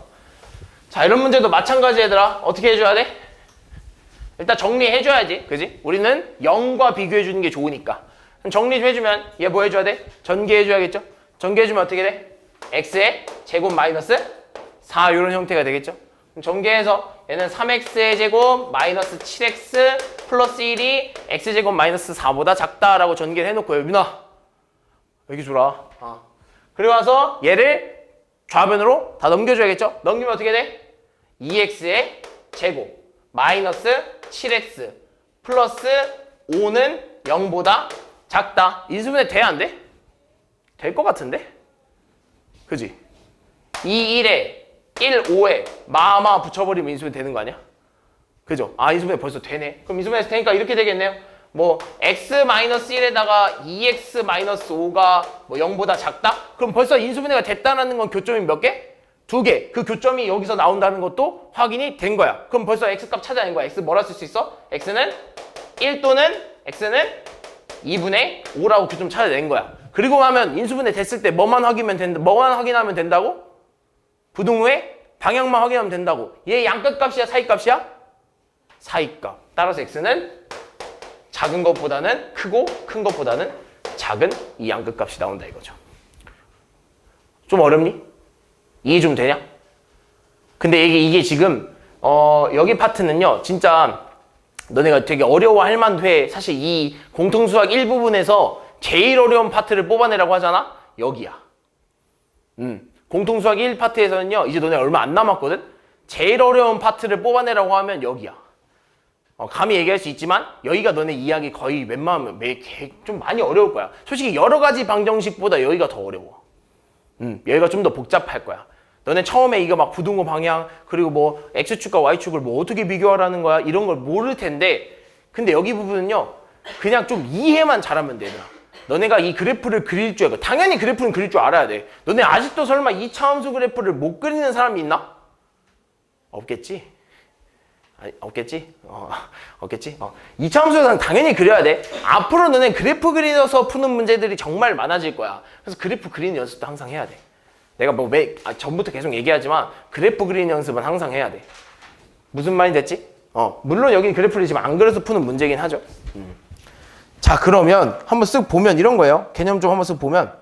자, 이런 문제도 마찬가지 얘들아. 어떻게 해줘야 돼? 일단 정리해줘야지. 그지? 우리는 0과 비교해주는 게 좋으니까. 그럼 정리 좀 해주면 얘 뭐 해줘야 돼? 전개해줘야겠죠? 전개해주면 어떻게 돼? x의 제곱 마이너스 4 이런 형태가 되겠죠? 그럼 전개해서 얘는 3x의 제곱 마이너스 7x 플러스 1이 x제곱 마이너스 4보다 작다라고 전개를 해놓고 유빈아 여기 줘라. 그리고 나서 얘를 좌변으로 다 넘겨줘야겠죠? 넘기면 어떻게 돼? 2x의 제곱 마이너스 7x 플러스 5는 0보다 작다. 인수분해 돼? 안 돼? 될 것 같은데? 그지? 2, 1에 1, 5에 마마 붙여버리면 인수분해 되는 거 아니야? 그죠? 인수분해 벌써 되네. 그럼 인수분해 되니까 이렇게 되겠네요. 뭐 x-1에다가 2x-5가 뭐 0보다 작다? 그럼 벌써 인수분해가 됐다는 건 교점이 몇 개? 2개. 그 교점이 여기서 나온다는 것도 확인이 된 거야. 그럼 벌써 x값 찾아낸 거야. x 뭐라 쓸 수 있어? x는 1 또는 x는 2분의 5라고 교점 찾아낸 거야. 그리고 나면 인수분해 됐을 때 뭐만 확인하면 된다고? 부등호의 방향만 확인하면 된다고. 얘 양끝값이야 사이값이야? 사이값. 따라서 x는 작은 것보다는 크고 큰 것보다는 작은 이 양끝값이 나온다 이거죠. 좀 어렵니? 이해 좀 되냐? 근데 이게 지금 여기 파트는요 진짜 너네가 되게 어려워할 만해. 사실 이 공통수학 1부분에서 제일 어려운 파트를 뽑아내라고 하잖아? 여기야. 공통수학 1파트에서는요 이제 너네 얼마 안 남았거든? 제일 어려운 파트를 뽑아내라고 하면 여기야. 감히 얘기할 수 있지만 여기가 너네 이야기 거의 웬만하면 좀 많이 어려울 거야. 솔직히 여러 가지 방정식보다 여기가 더 어려워. 여기가 좀 더 복잡할 거야. 너네 처음에 이거 막 부등호 방향 그리고 뭐 x축과 y축을 뭐 어떻게 비교하라는 거야 이런 걸 모를 텐데 근데 여기 부분은요 그냥 좀 이해만 잘하면 돼. 얘들아. 너네가 이 그래프를 그릴 줄 알고 당연히 그래프는 그릴 줄 알아야 돼. 너네 아직도 설마 2차 함수 그래프를 못 그리는 사람이 있나? 없겠지? 없겠지? 없겠지? 2차 함수는 당연히 그려야 돼. 앞으로 너네 그래프 그려서 푸는 문제들이 정말 많아질 거야. 그래서 그래프 그리는 연습도 항상 해야 돼. 내가 뭐 전부터 계속 얘기하지만 그래프 그리는 연습은 항상 해야 돼. 무슨 말이 됐지? 물론 여기 그래프를 지금 안 그려서 푸는 문제긴 하죠. 자, 그러면 한번 쓱 보면 이런 거예요. 개념 좀 한번 쓱 보면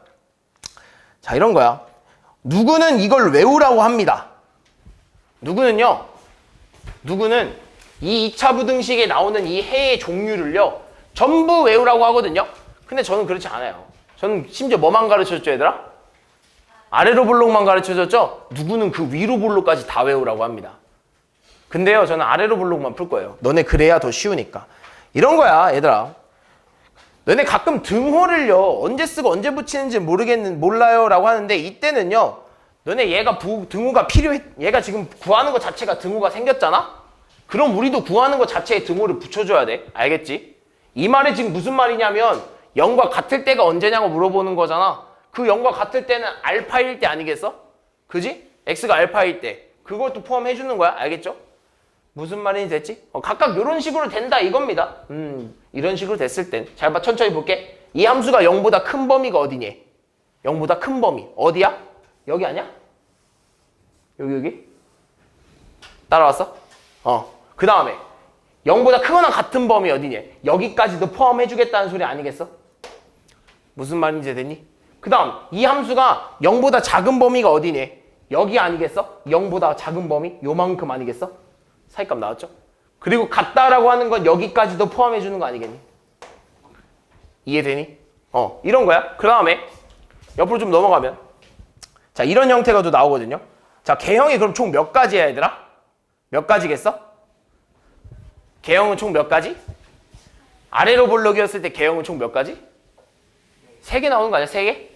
자, 이런 거야. 누구는 이걸 외우라고 합니다. 누구는 이 2차 부등식에 나오는 이 해의 종류를요 전부 외우라고 하거든요. 근데 저는 그렇지 않아요. 저는 심지어 뭐만 가르쳐줬죠 얘들아? 아래로 볼록만 가르쳐줬죠? 누구는 그 위로 볼록까지 다 외우라고 합니다. 근데요 저는 아래로 블록만 풀 거예요. 너네 그래야 더 쉬우니까. 이런 거야 얘들아. 너네 가끔 등호를요 언제 쓰고 언제 붙이는지 몰라요 라고 하는데, 이때는요 너네 얘가 등호가 필요해. 얘가 지금 구하는 것 자체가 등호가 생겼잖아. 그럼 우리도 구하는 것 자체에 등호를 붙여줘야 돼. 알겠지? 이 말이 지금 무슨 말이냐면 0과 같을 때가 언제냐고 물어보는 거잖아. 그 0과 같을 때는 알파일 때 아니겠어? 그지? x가 알파일 때 그것도 포함해 주는 거야. 알겠죠? 무슨 말인지 됐지? 각각 이런 식으로 된다 이겁니다. 이런 식으로 됐을 땐 잘 봐. 천천히 볼게. 이 함수가 0보다 큰 범위가 어디니? 0보다 큰 범위 어디야? 여기 아니야? 여기? 따라왔어? 그 다음에 0보다 크거나 같은 범위 어디니? 여기까지도 포함해 주겠다는 소리 아니겠어? 무슨 말인지 됐니? 그 다음 이 함수가 0보다 작은 범위가 어디니? 여기 아니겠어? 0보다 작은 범위? 요만큼 아니겠어? 사이값 나왔죠? 그리고 같다라고 하는 건 여기까지도 포함해 주는 거 아니겠니? 이해되니? 이런 거야. 그 다음에 옆으로 좀 넘어가면 자 이런 형태가 또 나오거든요. 자 개형이 그럼 총 몇 가지야 얘들아? 몇 가지겠어? 개형은 총 몇 가지? 아래로 블록이었을 때 개형은 총 몇 가지? 3개 나오는 거 아니야? 3개?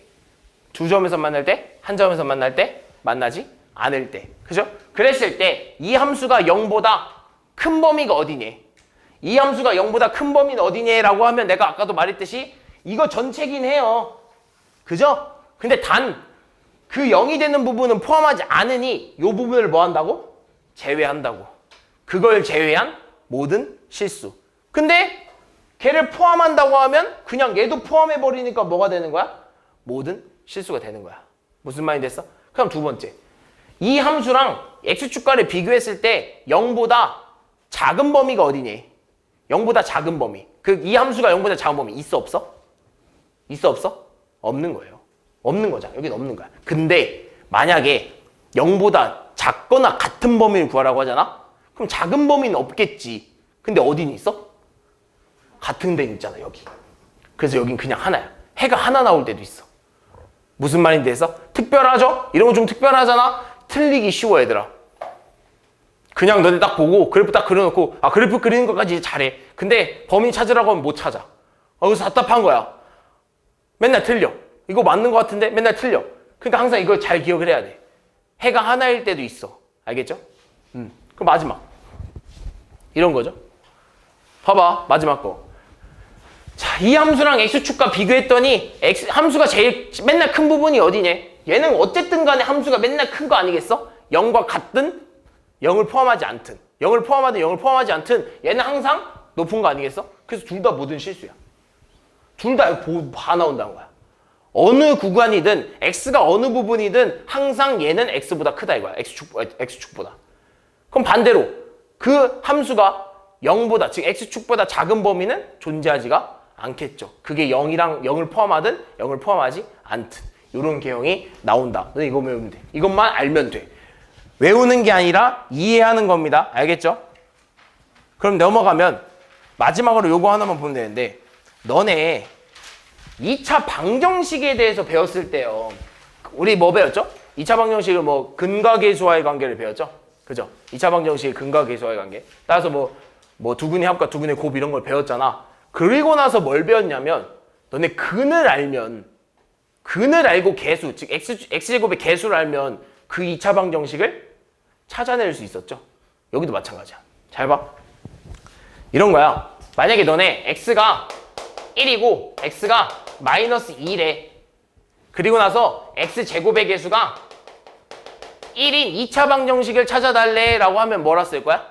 두 점에서 만날 때, 한 점에서 만날 때, 만나지 않을 때. 그죠? 그랬을 때 이 함수가 0보다 큰 범위가 어디니? 이 함수가 0보다 큰 범위는 어디니? 라고 하면 내가 아까도 말했듯이 이거 전체긴 해요. 그죠? 근데 단 그 0이 되는 부분은 포함하지 않으니 이 부분을 뭐 한다고? 제외한다고. 그걸 제외한 모든 실수. 근데 걔를 포함한다고 하면 그냥 얘도 포함해버리니까 뭐가 되는 거야? 모든 실수가 되는 거야. 무슨 말이 됐어? 그럼 두 번째. 이 함수랑 x축과를 비교했을 때 0보다 작은 범위가 어디니? 0보다 작은 범위. 이 함수가 0보다 작은 범위 있어 없어? 있어 없어? 없는 거예요. 없는 거잖아. 여기는 없는 거야. 근데 만약에 0보다 작거나 같은 범위를 구하라고 하잖아? 그럼 작은 범위는 없겠지. 근데 어디는 있어? 같은 데는 있잖아 여기. 그래서 여긴 그냥 하나야. 해가 하나 나올 때도 있어. 무슨 말인지 해서? 특별하죠? 이런 거 좀 특별하잖아? 틀리기 쉬워 얘들아. 그냥 너네 딱 보고 그래프 딱 그려놓고 그래프 그리는 것까지 잘해. 근데 범위 찾으라고 하면 못 찾아. 그래서 답답한 거야. 맨날 틀려. 이거 맞는 것 같은데 맨날 틀려. 그러니까 항상 이걸 잘 기억을 해야 돼. 해가 하나일 때도 있어. 알겠죠? 그럼 마지막. 이런 거죠. 봐봐 마지막 거. 자, 이 함수랑 x축과 비교했더니 함수가 제일 맨날 큰 부분이 어디냐? 얘는 어쨌든 간에 함수가 맨날 큰 거 아니겠어? 0과 같든 0을 포함하지 않든 0을 포함하든 0을 포함하지 않든 얘는 항상 높은 거 아니겠어? 그래서 둘 다 모든 실수야. 둘 다 다 나온다는 거야. 어느 구간이든 x가 어느 부분이든 항상 얘는 x보다 크다 이거야. x축보다. 그럼 반대로 그 함수가 0보다 즉 x축보다 작은 범위는 존재하지가 않겠죠. 그게 0을 포함하든 0을 포함하지 않든 이런 개형이 나온다. 너 이거 외우면 돼. 이것만 알면 돼. 외우는 게 아니라 이해하는 겁니다. 알겠죠? 그럼 넘어가면 마지막으로 요거 하나만 보면 되는데, 너네 2차 방정식에 대해서 배웠을 때요. 우리 뭐 배웠죠? 2차 방정식을 뭐 근과 계수와의 관계를 배웠죠? 그죠? 2차 방정식의 근과 계수와의 관계. 따라서 뭐 두근의 합과 두근의 곱 이런 걸 배웠잖아. 그리고 나서 뭘 배웠냐면, 너네 근을 알고 계수, 즉 x제곱의 계수를 알면 그 2차 방정식을 찾아낼 수 있었죠. 여기도 마찬가지야. 잘 봐. 이런 거야. 만약에 너네 x가 1이고 x가 마이너스 2래. 그리고 나서 x제곱의 계수가 1인 2차 방정식을 찾아달래 라고 하면 뭐라 쓸 거야?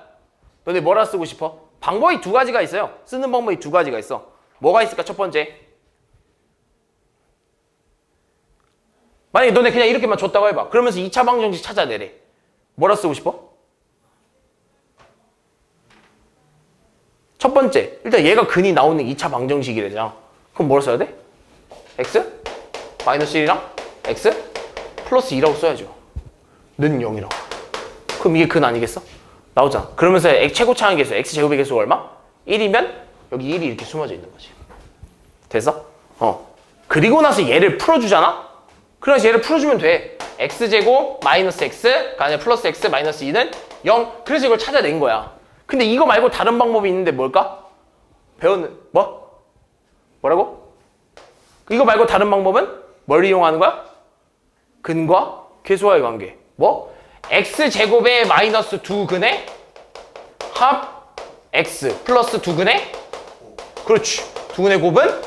너네 뭐라 쓰고 싶어? 방법이 두 가지가 있어요. 쓰는 방법이 두 가지가 있어. 뭐가 있을까? 첫 번째, 만약에 너네 그냥 이렇게만 줬다고 해봐. 그러면서 2차 방정식 찾아내래. 뭐라 쓰고 싶어? 첫 번째, 일단 얘가 근이 나오는 2차 방정식이래잖아. 그럼 뭐라 써야 돼? x 마이너스 1이랑 x 플러스 2라고 써야죠. 는 0이라고. 그럼 이게 근 아니겠어? 나오잖아. 그러면서 최고차항 계수, x제곱의 계수가 얼마? 1이면 여기 1이 이렇게 숨어져 있는 거지. 됐어? 그리고 나서 얘를 풀어주잖아? 그래서 얘를 풀어주면 돼. x제곱 마이너스 x가 아니라 플러스 x 마이너스 2는 0. 그래서 이걸 찾아낸 거야. 근데 이거 말고 다른 방법이 있는데 뭘까? 뭐라고? 이거 말고 다른 방법은 뭘 이용하는 거야? 근과 계수와의 관계. 뭐? x제곱의 마이너스 2근의 합 x 플러스 2근의 그렇지. 2근의 곱은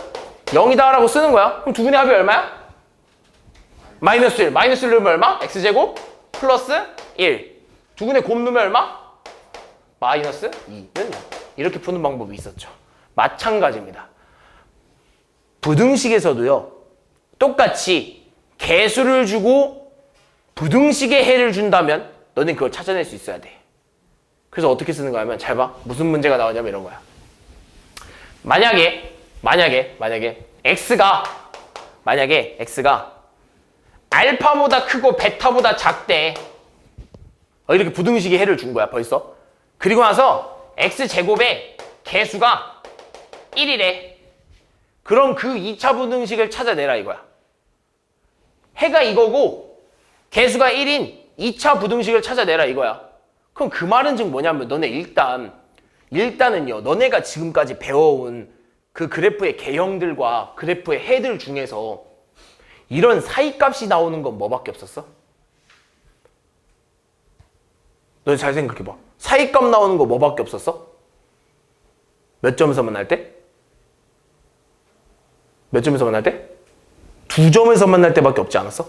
0이다 라고 쓰는 거야. 그럼 2근의 합이 얼마야? 마이너스 1. 마이너스 1 넣으면 얼마? x제곱 플러스 1. 2근의 곱 넣으면 얼마? 마이너스 2는 이렇게 푸는 방법이 있었죠. 마찬가지입니다. 부등식에서도요. 똑같이 개수를 주고 부등식의 해를 준다면 너는 그걸 찾아낼 수 있어야 돼. 그래서 어떻게 쓰는 거야 하면 잘 봐. 무슨 문제가 나오냐면 이런 거야. 만약에 x가 알파보다 크고 베타보다 작대. 이렇게 부등식의 해를 준 거야 벌써. 그리고 나서 x제곱의 개수가 1이래. 그럼 그 2차 부등식을 찾아내라 이거야. 해가 이거고 개수가 1인 2차 부등식을 찾아내라 이거야. 그럼 그 말은 지금 뭐냐면 너네 일단은요. 너네가 지금까지 배워온 그 그래프의 개형들과 그래프의 해들 중에서 이런 사이값이 나오는 건 뭐밖에 없었어? 너 잘 생각해봐. 사이값 나오는 거 뭐밖에 없었어? 몇 점에서 만날 때? 몇 점에서 만날 때? 2점에서 만날 때밖에 없지 않았어?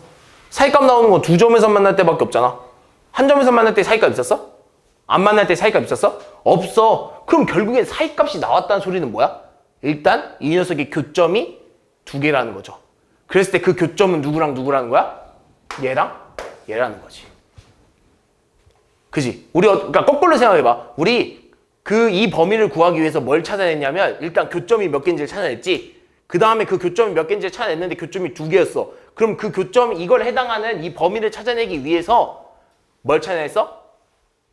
사이값 나오는 건 2점에서 만날 때밖에 없잖아. 한 점에서 만날 때 사이값 있었어? 안 만날 때 사이값 있었어? 없어. 그럼 결국엔 사이값이 나왔다는 소리는 뭐야? 일단 이 녀석의 교점이 2개라는 거죠. 그랬을 때 그 교점은 누구랑 누구라는 거야? 얘랑 얘라는 거지. 그지? 우리 그러니까 거꾸로 생각해봐. 우리 이 범위를 구하기 위해서 뭘 찾아냈냐면 일단 교점이 몇 개인지를 찾아냈지. 그 다음에 그 교점이 몇 개인지를 찾아냈는데 교점이 2개였어. 그럼 그 교점 이걸 해당하는 이 범위를 찾아내기 위해서 뭘 찾아냈어?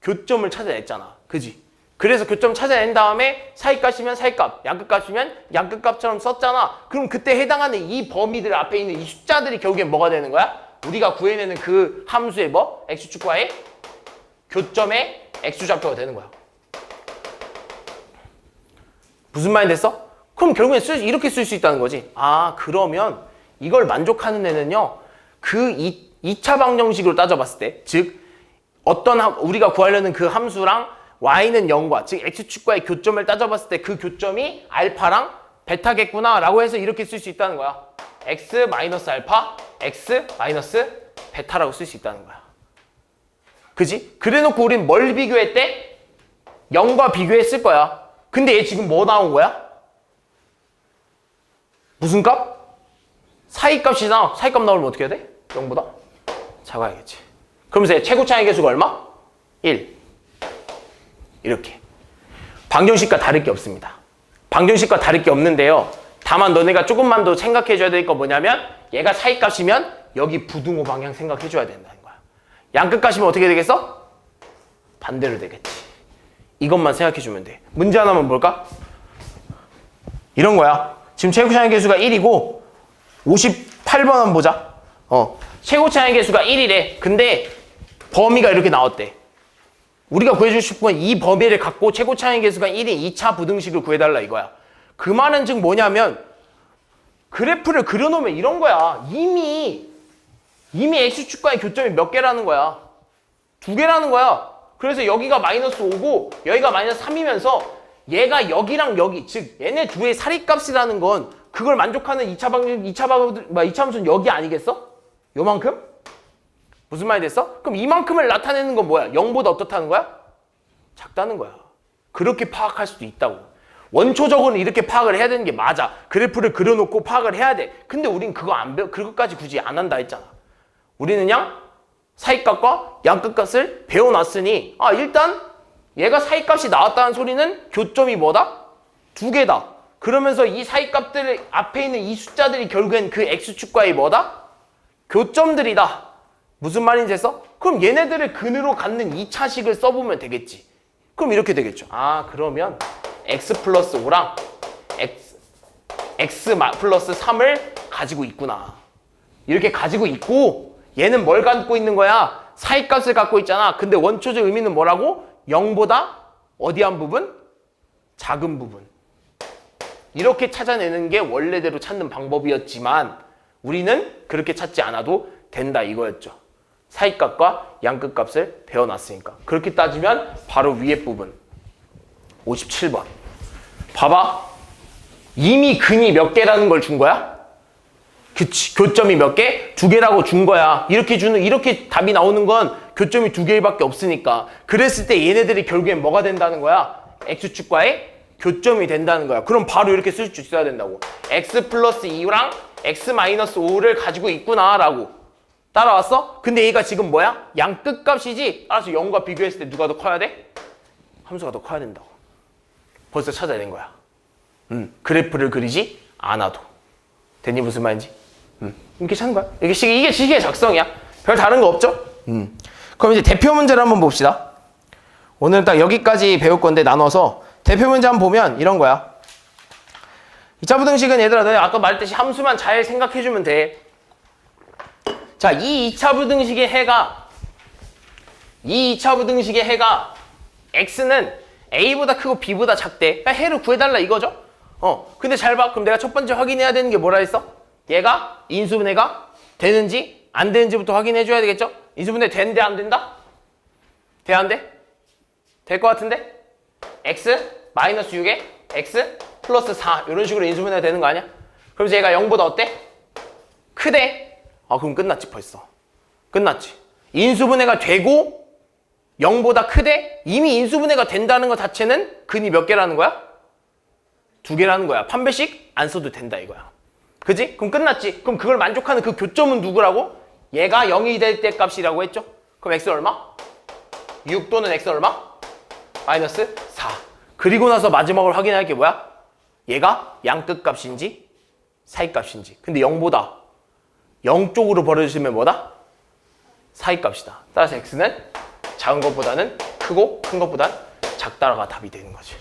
교점을 찾아냈잖아. 그지? 그래서 교점 찾아낸 다음에 사이값이면 사이값, 양끝값이면 양끝값처럼 썼잖아. 그럼 그때 해당하는 이 범위들 앞에 있는 이 숫자들이 결국엔 뭐가 되는 거야? 우리가 구해내는 그 함수의 뭐? x축과의 교점의 x좌표가 되는 거야. 무슨 말이 됐어? 그럼 결국엔 이렇게 쓸 수 있다는 거지. 아, 그러면 이걸 만족하는 애는요. 그 2차 방정식으로 따져봤을 때, 즉 우리가 구하려는 그 함수랑 y는 0과 즉 x축과의 교점을 따져봤을 때 그 교점이 알파랑 베타겠구나 라고 해서 이렇게 쓸 수 있다는 거야. x 마이너스 알파, x 마이너스 베타라고 쓸 수 있다는 거야. 그지? 그래놓고 우린 뭘 비교했대? 0과 비교했을 거야. 근데 얘 지금 뭐 나온 거야? 무슨 값? 사이값이잖아. 사이값 나오면 어떻게 해야 돼? 0보다 작아야겠지. 그러면서 얘 최고차의 개수가 얼마? 1. 이렇게. 방정식과 다를 게 없습니다. 방정식과 다를 게 없는데요. 다만 너네가 조금만 더 생각해 줘야 될 거 뭐냐면 얘가 사이값이면 여기 부등호 방향 생각해 줘야 된다는 거야. 양끝값이면 어떻게 되겠어? 반대로 되겠지. 이것만 생각해 주면 돼. 문제 하나만 볼까? 이런 거야. 지금 최고차의 개수가 1이고 58번 한번 보자. 최고차의 개수가 1이래. 근데 범위가 이렇게 나왔대. 우리가 구해주고 싶은 건 이 범위를 갖고 최고차의 개수가 1인 2차 부등식을 구해달라 이거야. 그 말은 즉 뭐냐면 그래프를 그려놓으면 이런 거야. 이미 x축과의 교점이 몇 개라는 거야. 2개라는 거야. 그래서 여기가 마이너스 5고 여기가 마이너스 3이면서 얘가 여기랑 여기 즉 얘네 둘의 사이값이라는 건 그걸 만족하는 2차 함수는 여기 아니겠어? 요만큼? 무슨 말이 됐어? 그럼 이만큼을 나타내는 건 뭐야? 0보다 어떻다는 거야? 작다는 거야. 그렇게 파악할 수도 있다고. 원초적으로는 이렇게 파악을 해야 되는 게 맞아. 그래프를 그려놓고 파악을 해야 돼. 근데 우린 그것까지 굳이 안 한다 했잖아. 우리는 그냥 사이값과 양끝값을 배워놨으니 일단 얘가 사이값이 나왔다는 소리는 교점이 뭐다? 2개다. 그러면서 이 사이값들 앞에 있는 이 숫자들이 결국엔 그 x축과의 뭐다? 교점들이다. 무슨 말인지 했어? 그럼 얘네들을 근으로 갖는 2차식을 써보면 되겠지. 그럼 이렇게 되겠죠. 그러면 x 플러스 5랑 x 플러스 3을 가지고 있구나. 이렇게 가지고 있고 얘는 뭘 갖고 있는 거야? 사이값을 갖고 있잖아. 근데 원초적 의미는 뭐라고? 0보다 어디한 부분? 작은 부분. 이렇게 찾아내는 게 원래대로 찾는 방법이었지만 우리는 그렇게 찾지 않아도 된다 이거였죠. 사이값과 양끝값을 배워놨으니까. 그렇게 따지면 바로 위에 부분 57번 봐봐. 이미 근이 몇 개라는 걸 준 거야? 그치. 교점이 몇 개? 2개라고 준 거야. 이렇게 답이 나오는 건 교점이 2개밖에 없으니까. 그랬을 때 얘네들이 결국엔 뭐가 된다는 거야? X축과의 교점이 된다는 거야. 그럼 바로 이렇게 쓸 수 있어야 된다고. X 플러스 2랑 X 마이너스 5를 가지고 있구나 라고. 따라왔어? 근데 얘가 지금 뭐야? 양 끝값이지? 따라서 0과 비교했을 때 누가 더 커야 돼? 함수가 더 커야 된다고. 벌써 찾아낸 거야. 그래프를 그리지 않아도. 됐니? 무슨 말인지? 이렇게 찾는 거야. 이게 식의 작성이야. 별 다른 거 없죠? 그럼 이제 대표 문제를 한번 봅시다. 오늘 딱 여기까지 배울 건데 나눠서 대표 문제 한번 보면 이런 거야. 2차 부등식은 얘들아 너희 아까 말했듯이 함수만 잘 생각해주면 돼. 자, 이 2차 부등식의 해가 x는 a보다 크고 b보다 작대. 그러니까 해를 구해달라 이거죠? 근데 잘 봐. 그럼 내가 첫 번째 확인해야 되는 게 뭐라 했어? 얘가 인수분해가 되는지 안 되는지부터 확인해줘야 되겠죠? 인수분해 되는데 안 된다? 돼 안 돼? 될 것 같은데? x 마이너스 6에 x 플러스 4 이런 식으로 인수분해가 되는 거 아니야? 그럼 얘가 0보다 어때? 크대? 그럼 끝났지 벌써. 끝났지. 인수분해가 되고 0보다 크대? 이미 인수분해가 된다는 것 자체는 근이 몇 개라는 거야? 2개라는 거야. 판별식 안 써도 된다 이거야. 그지? 그럼 끝났지. 그럼 그걸 만족하는 그 교점은 누구라고? 얘가 0이 될 때 값이라고 했죠? 그럼 x 얼마? 6 또는 x 얼마? 마이너스 4. 그리고 나서 마지막으로 확인할 게 뭐야? 얘가 양끝 값인지 사이 값인지. 근데 0보다 0 쪽으로 벌어지면 뭐다? 사이 값이다. 따라서 x는 작은 것보다는 크고 큰 것보다는 작다가 답이 되는 거지.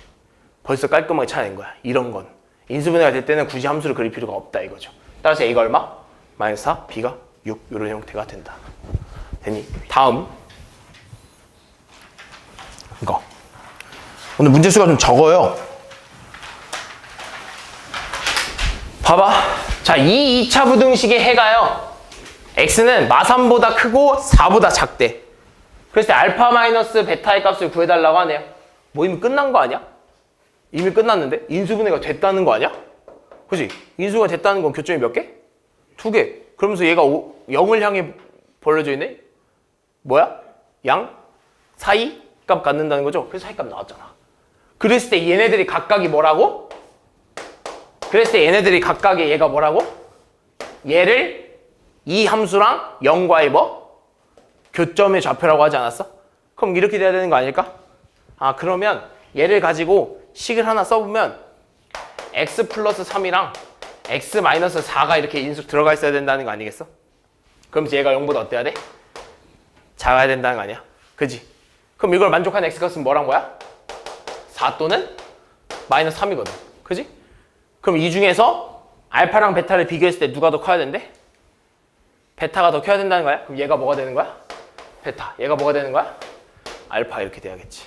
벌써 깔끔하게 찾아낸 거야. 이런 건 인수분해가 될 때는 굳이 함수를 그릴 필요가 없다 이거죠. 따라서 a가 얼마? 마이너스 4, b가 6 이런 형태가 된다. 됐니? 다음 이거 오늘 문제 수가 좀 적어요. 봐봐. 자, 이 2차 부등식의 해가요. x는 마3보다 크고 4보다 작대. 그래서 알파 마이너스 베타의 값을 구해달라고 하네요. 뭐 이미 끝난 거 아니야? 이미 끝났는데? 인수분해가 됐다는 거 아니야? 그치? 인수가 됐다는 건 교점이 몇 개? 2개. 그러면서 얘가 0을 향해 벌려져 있네? 뭐야? 양? 사이 값 갖는다는 거죠? 그래서 사이 값 나왔잖아. 그랬을 때 얘네들이 각각이 뭐라고? 그랬을 때 얘네들이 각각의 얘가 뭐라고? 얘를 이 함수랑 0과의 뭐? 교점의 좌표라고 하지 않았어? 그럼 이렇게 돼야 되는 거 아닐까? 그러면 얘를 가지고 식을 하나 써보면 x 플러스 3이랑 x 마이너스 4가 이렇게 인수 들어가 있어야 된다는 거 아니겠어? 그럼 이제 얘가 0보다 어때야 돼? 작아야 된다는 거 아니야? 그지? 그럼 이걸 만족하는 x값은 뭐란 거야? 4 또는 마이너스 3이거든. 그지? 그럼 이 중에서 알파랑 베타를 비교했을 때 누가 더 커야 된대? 베타가 더 커야 된다는 거야? 그럼 얘가 뭐가 되는 거야? 베타. 얘가 뭐가 되는 거야? 알파 이렇게 돼야겠지.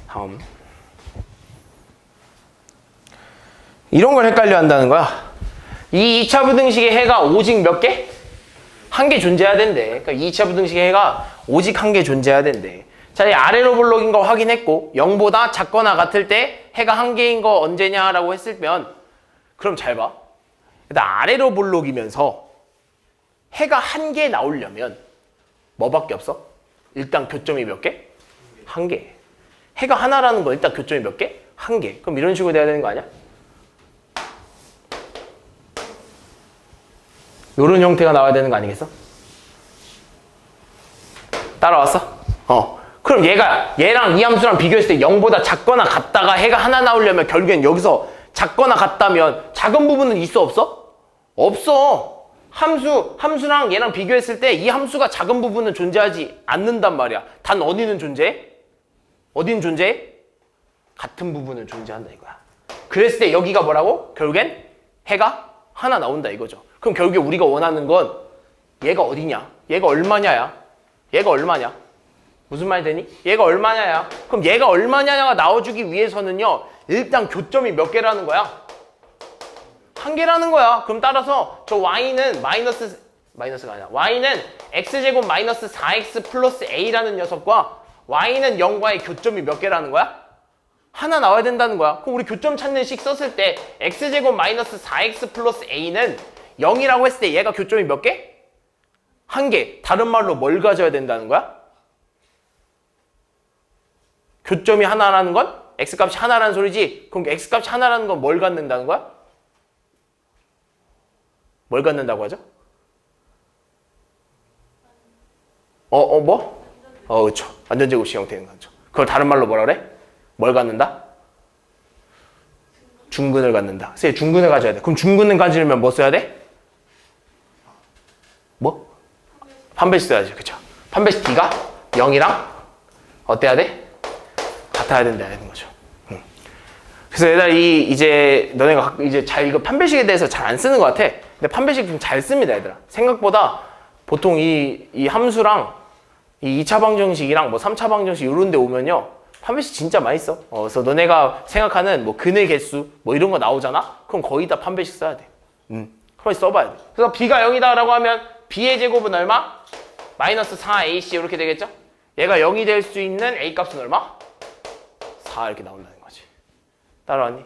다음. 이런 걸 헷갈려 한다는 거야. 이 2차 부등식의 해가 오직 몇 개? 한 개 존재해야 된대. 그러니까 2차 부등식의 해가 오직 한 개 존재해야 된대. 자, 이 아래로 볼록인 거 확인했고 0보다 작거나 같을 때 해가 한 개인 거 언제냐라고 했으면 그럼 잘 봐. 일단 아래로 볼록이면서 해가 한 개 나오려면 뭐밖에 없어? 일단 교점이 몇 개? 한 개. 해가 하나라는 거 일단 교점이 몇 개? 한 개. 그럼 이런 식으로 돼야 되는 거 아니야? 이런 형태가 나와야 되는 거 아니겠어? 따라왔어? 그럼 얘랑 이 함수랑 비교했을 때 0보다 작거나 같다가 해가 하나 나오려면 결국엔 여기서 작거나 같다면 작은 부분은 있어 없어? 없어. 함수랑 얘랑 비교했을 때 이 함수가 작은 부분은 존재하지 않는단 말이야. 단 어디는 존재해? 어디는 존재해? 같은 부분은 존재한다 이거야. 그랬을 때 여기가 뭐라고? 결국엔 해가 하나 나온다 이거죠. 그럼 결국에 우리가 원하는 건 얘가 어디냐? 얘가 얼마냐야? 얘가 얼마냐? 무슨 말이 되니? 얘가 얼마냐야? 그럼 얘가 얼마냐가 나와주기 위해서는요, 일단 교점이 몇 개라는 거야? 한 개라는 거야. 그럼 따라서 저 y는 마이너스가 아니라 y는 x제곱 마이너스 4x 플러스 a라는 녀석과 y는 0과의 교점이 몇 개라는 거야? 하나 나와야 된다는 거야. 그럼 우리 교점 찾는 식 썼을 때 x제곱 마이너스 4x 플러스 a는 0이라고 했을 때 얘가 교점이 몇 개? 한 개. 다른 말로 뭘 가져야 된다는 거야? 교점이 하나라는 건 x값이 하나라는 소리지. 그럼 x값이 하나라는 건 뭘 갖는다는 거야? 뭘 갖는다고 하죠? 뭐? 그렇죠. 완전제곱식 형태인 거죠. 그걸 다른 말로 뭐라 그래? 뭘 갖는다? 중근을 갖는다. 그래서 중근을 가져야 돼. 그럼 중근을 가지려면 뭐 써야 돼? 뭐? 판별식 써야지. 그쵸? 판별식 D가 0이랑 어때야 돼? 같아야 된다 되는 거죠. 그래서 얘들아 이제 너네가 이제 잘 이거 판별식에 대해서 잘 안 쓰는 것 같아. 근데 판별식 좀 잘 씁니다, 얘들아. 생각보다 보통 이 함수랑 이 2차 방정식이랑 뭐 3차 방정식 이런 데 오면요. 판별식 진짜 많이 써. 그래서 너네가 생각하는 뭐 근의 개수 뭐 이런 거 나오잖아? 그럼 거의 다 판별식 써야 돼. 그럼 써봐야 돼. 그래서 b가 0이다 라고 하면 b의 제곱은 얼마? 마이너스 4ac 이렇게 되겠죠? 얘가 0이 될 수 있는 a 값은 얼마? 4 이렇게 나온다는 거지. 따라왔니?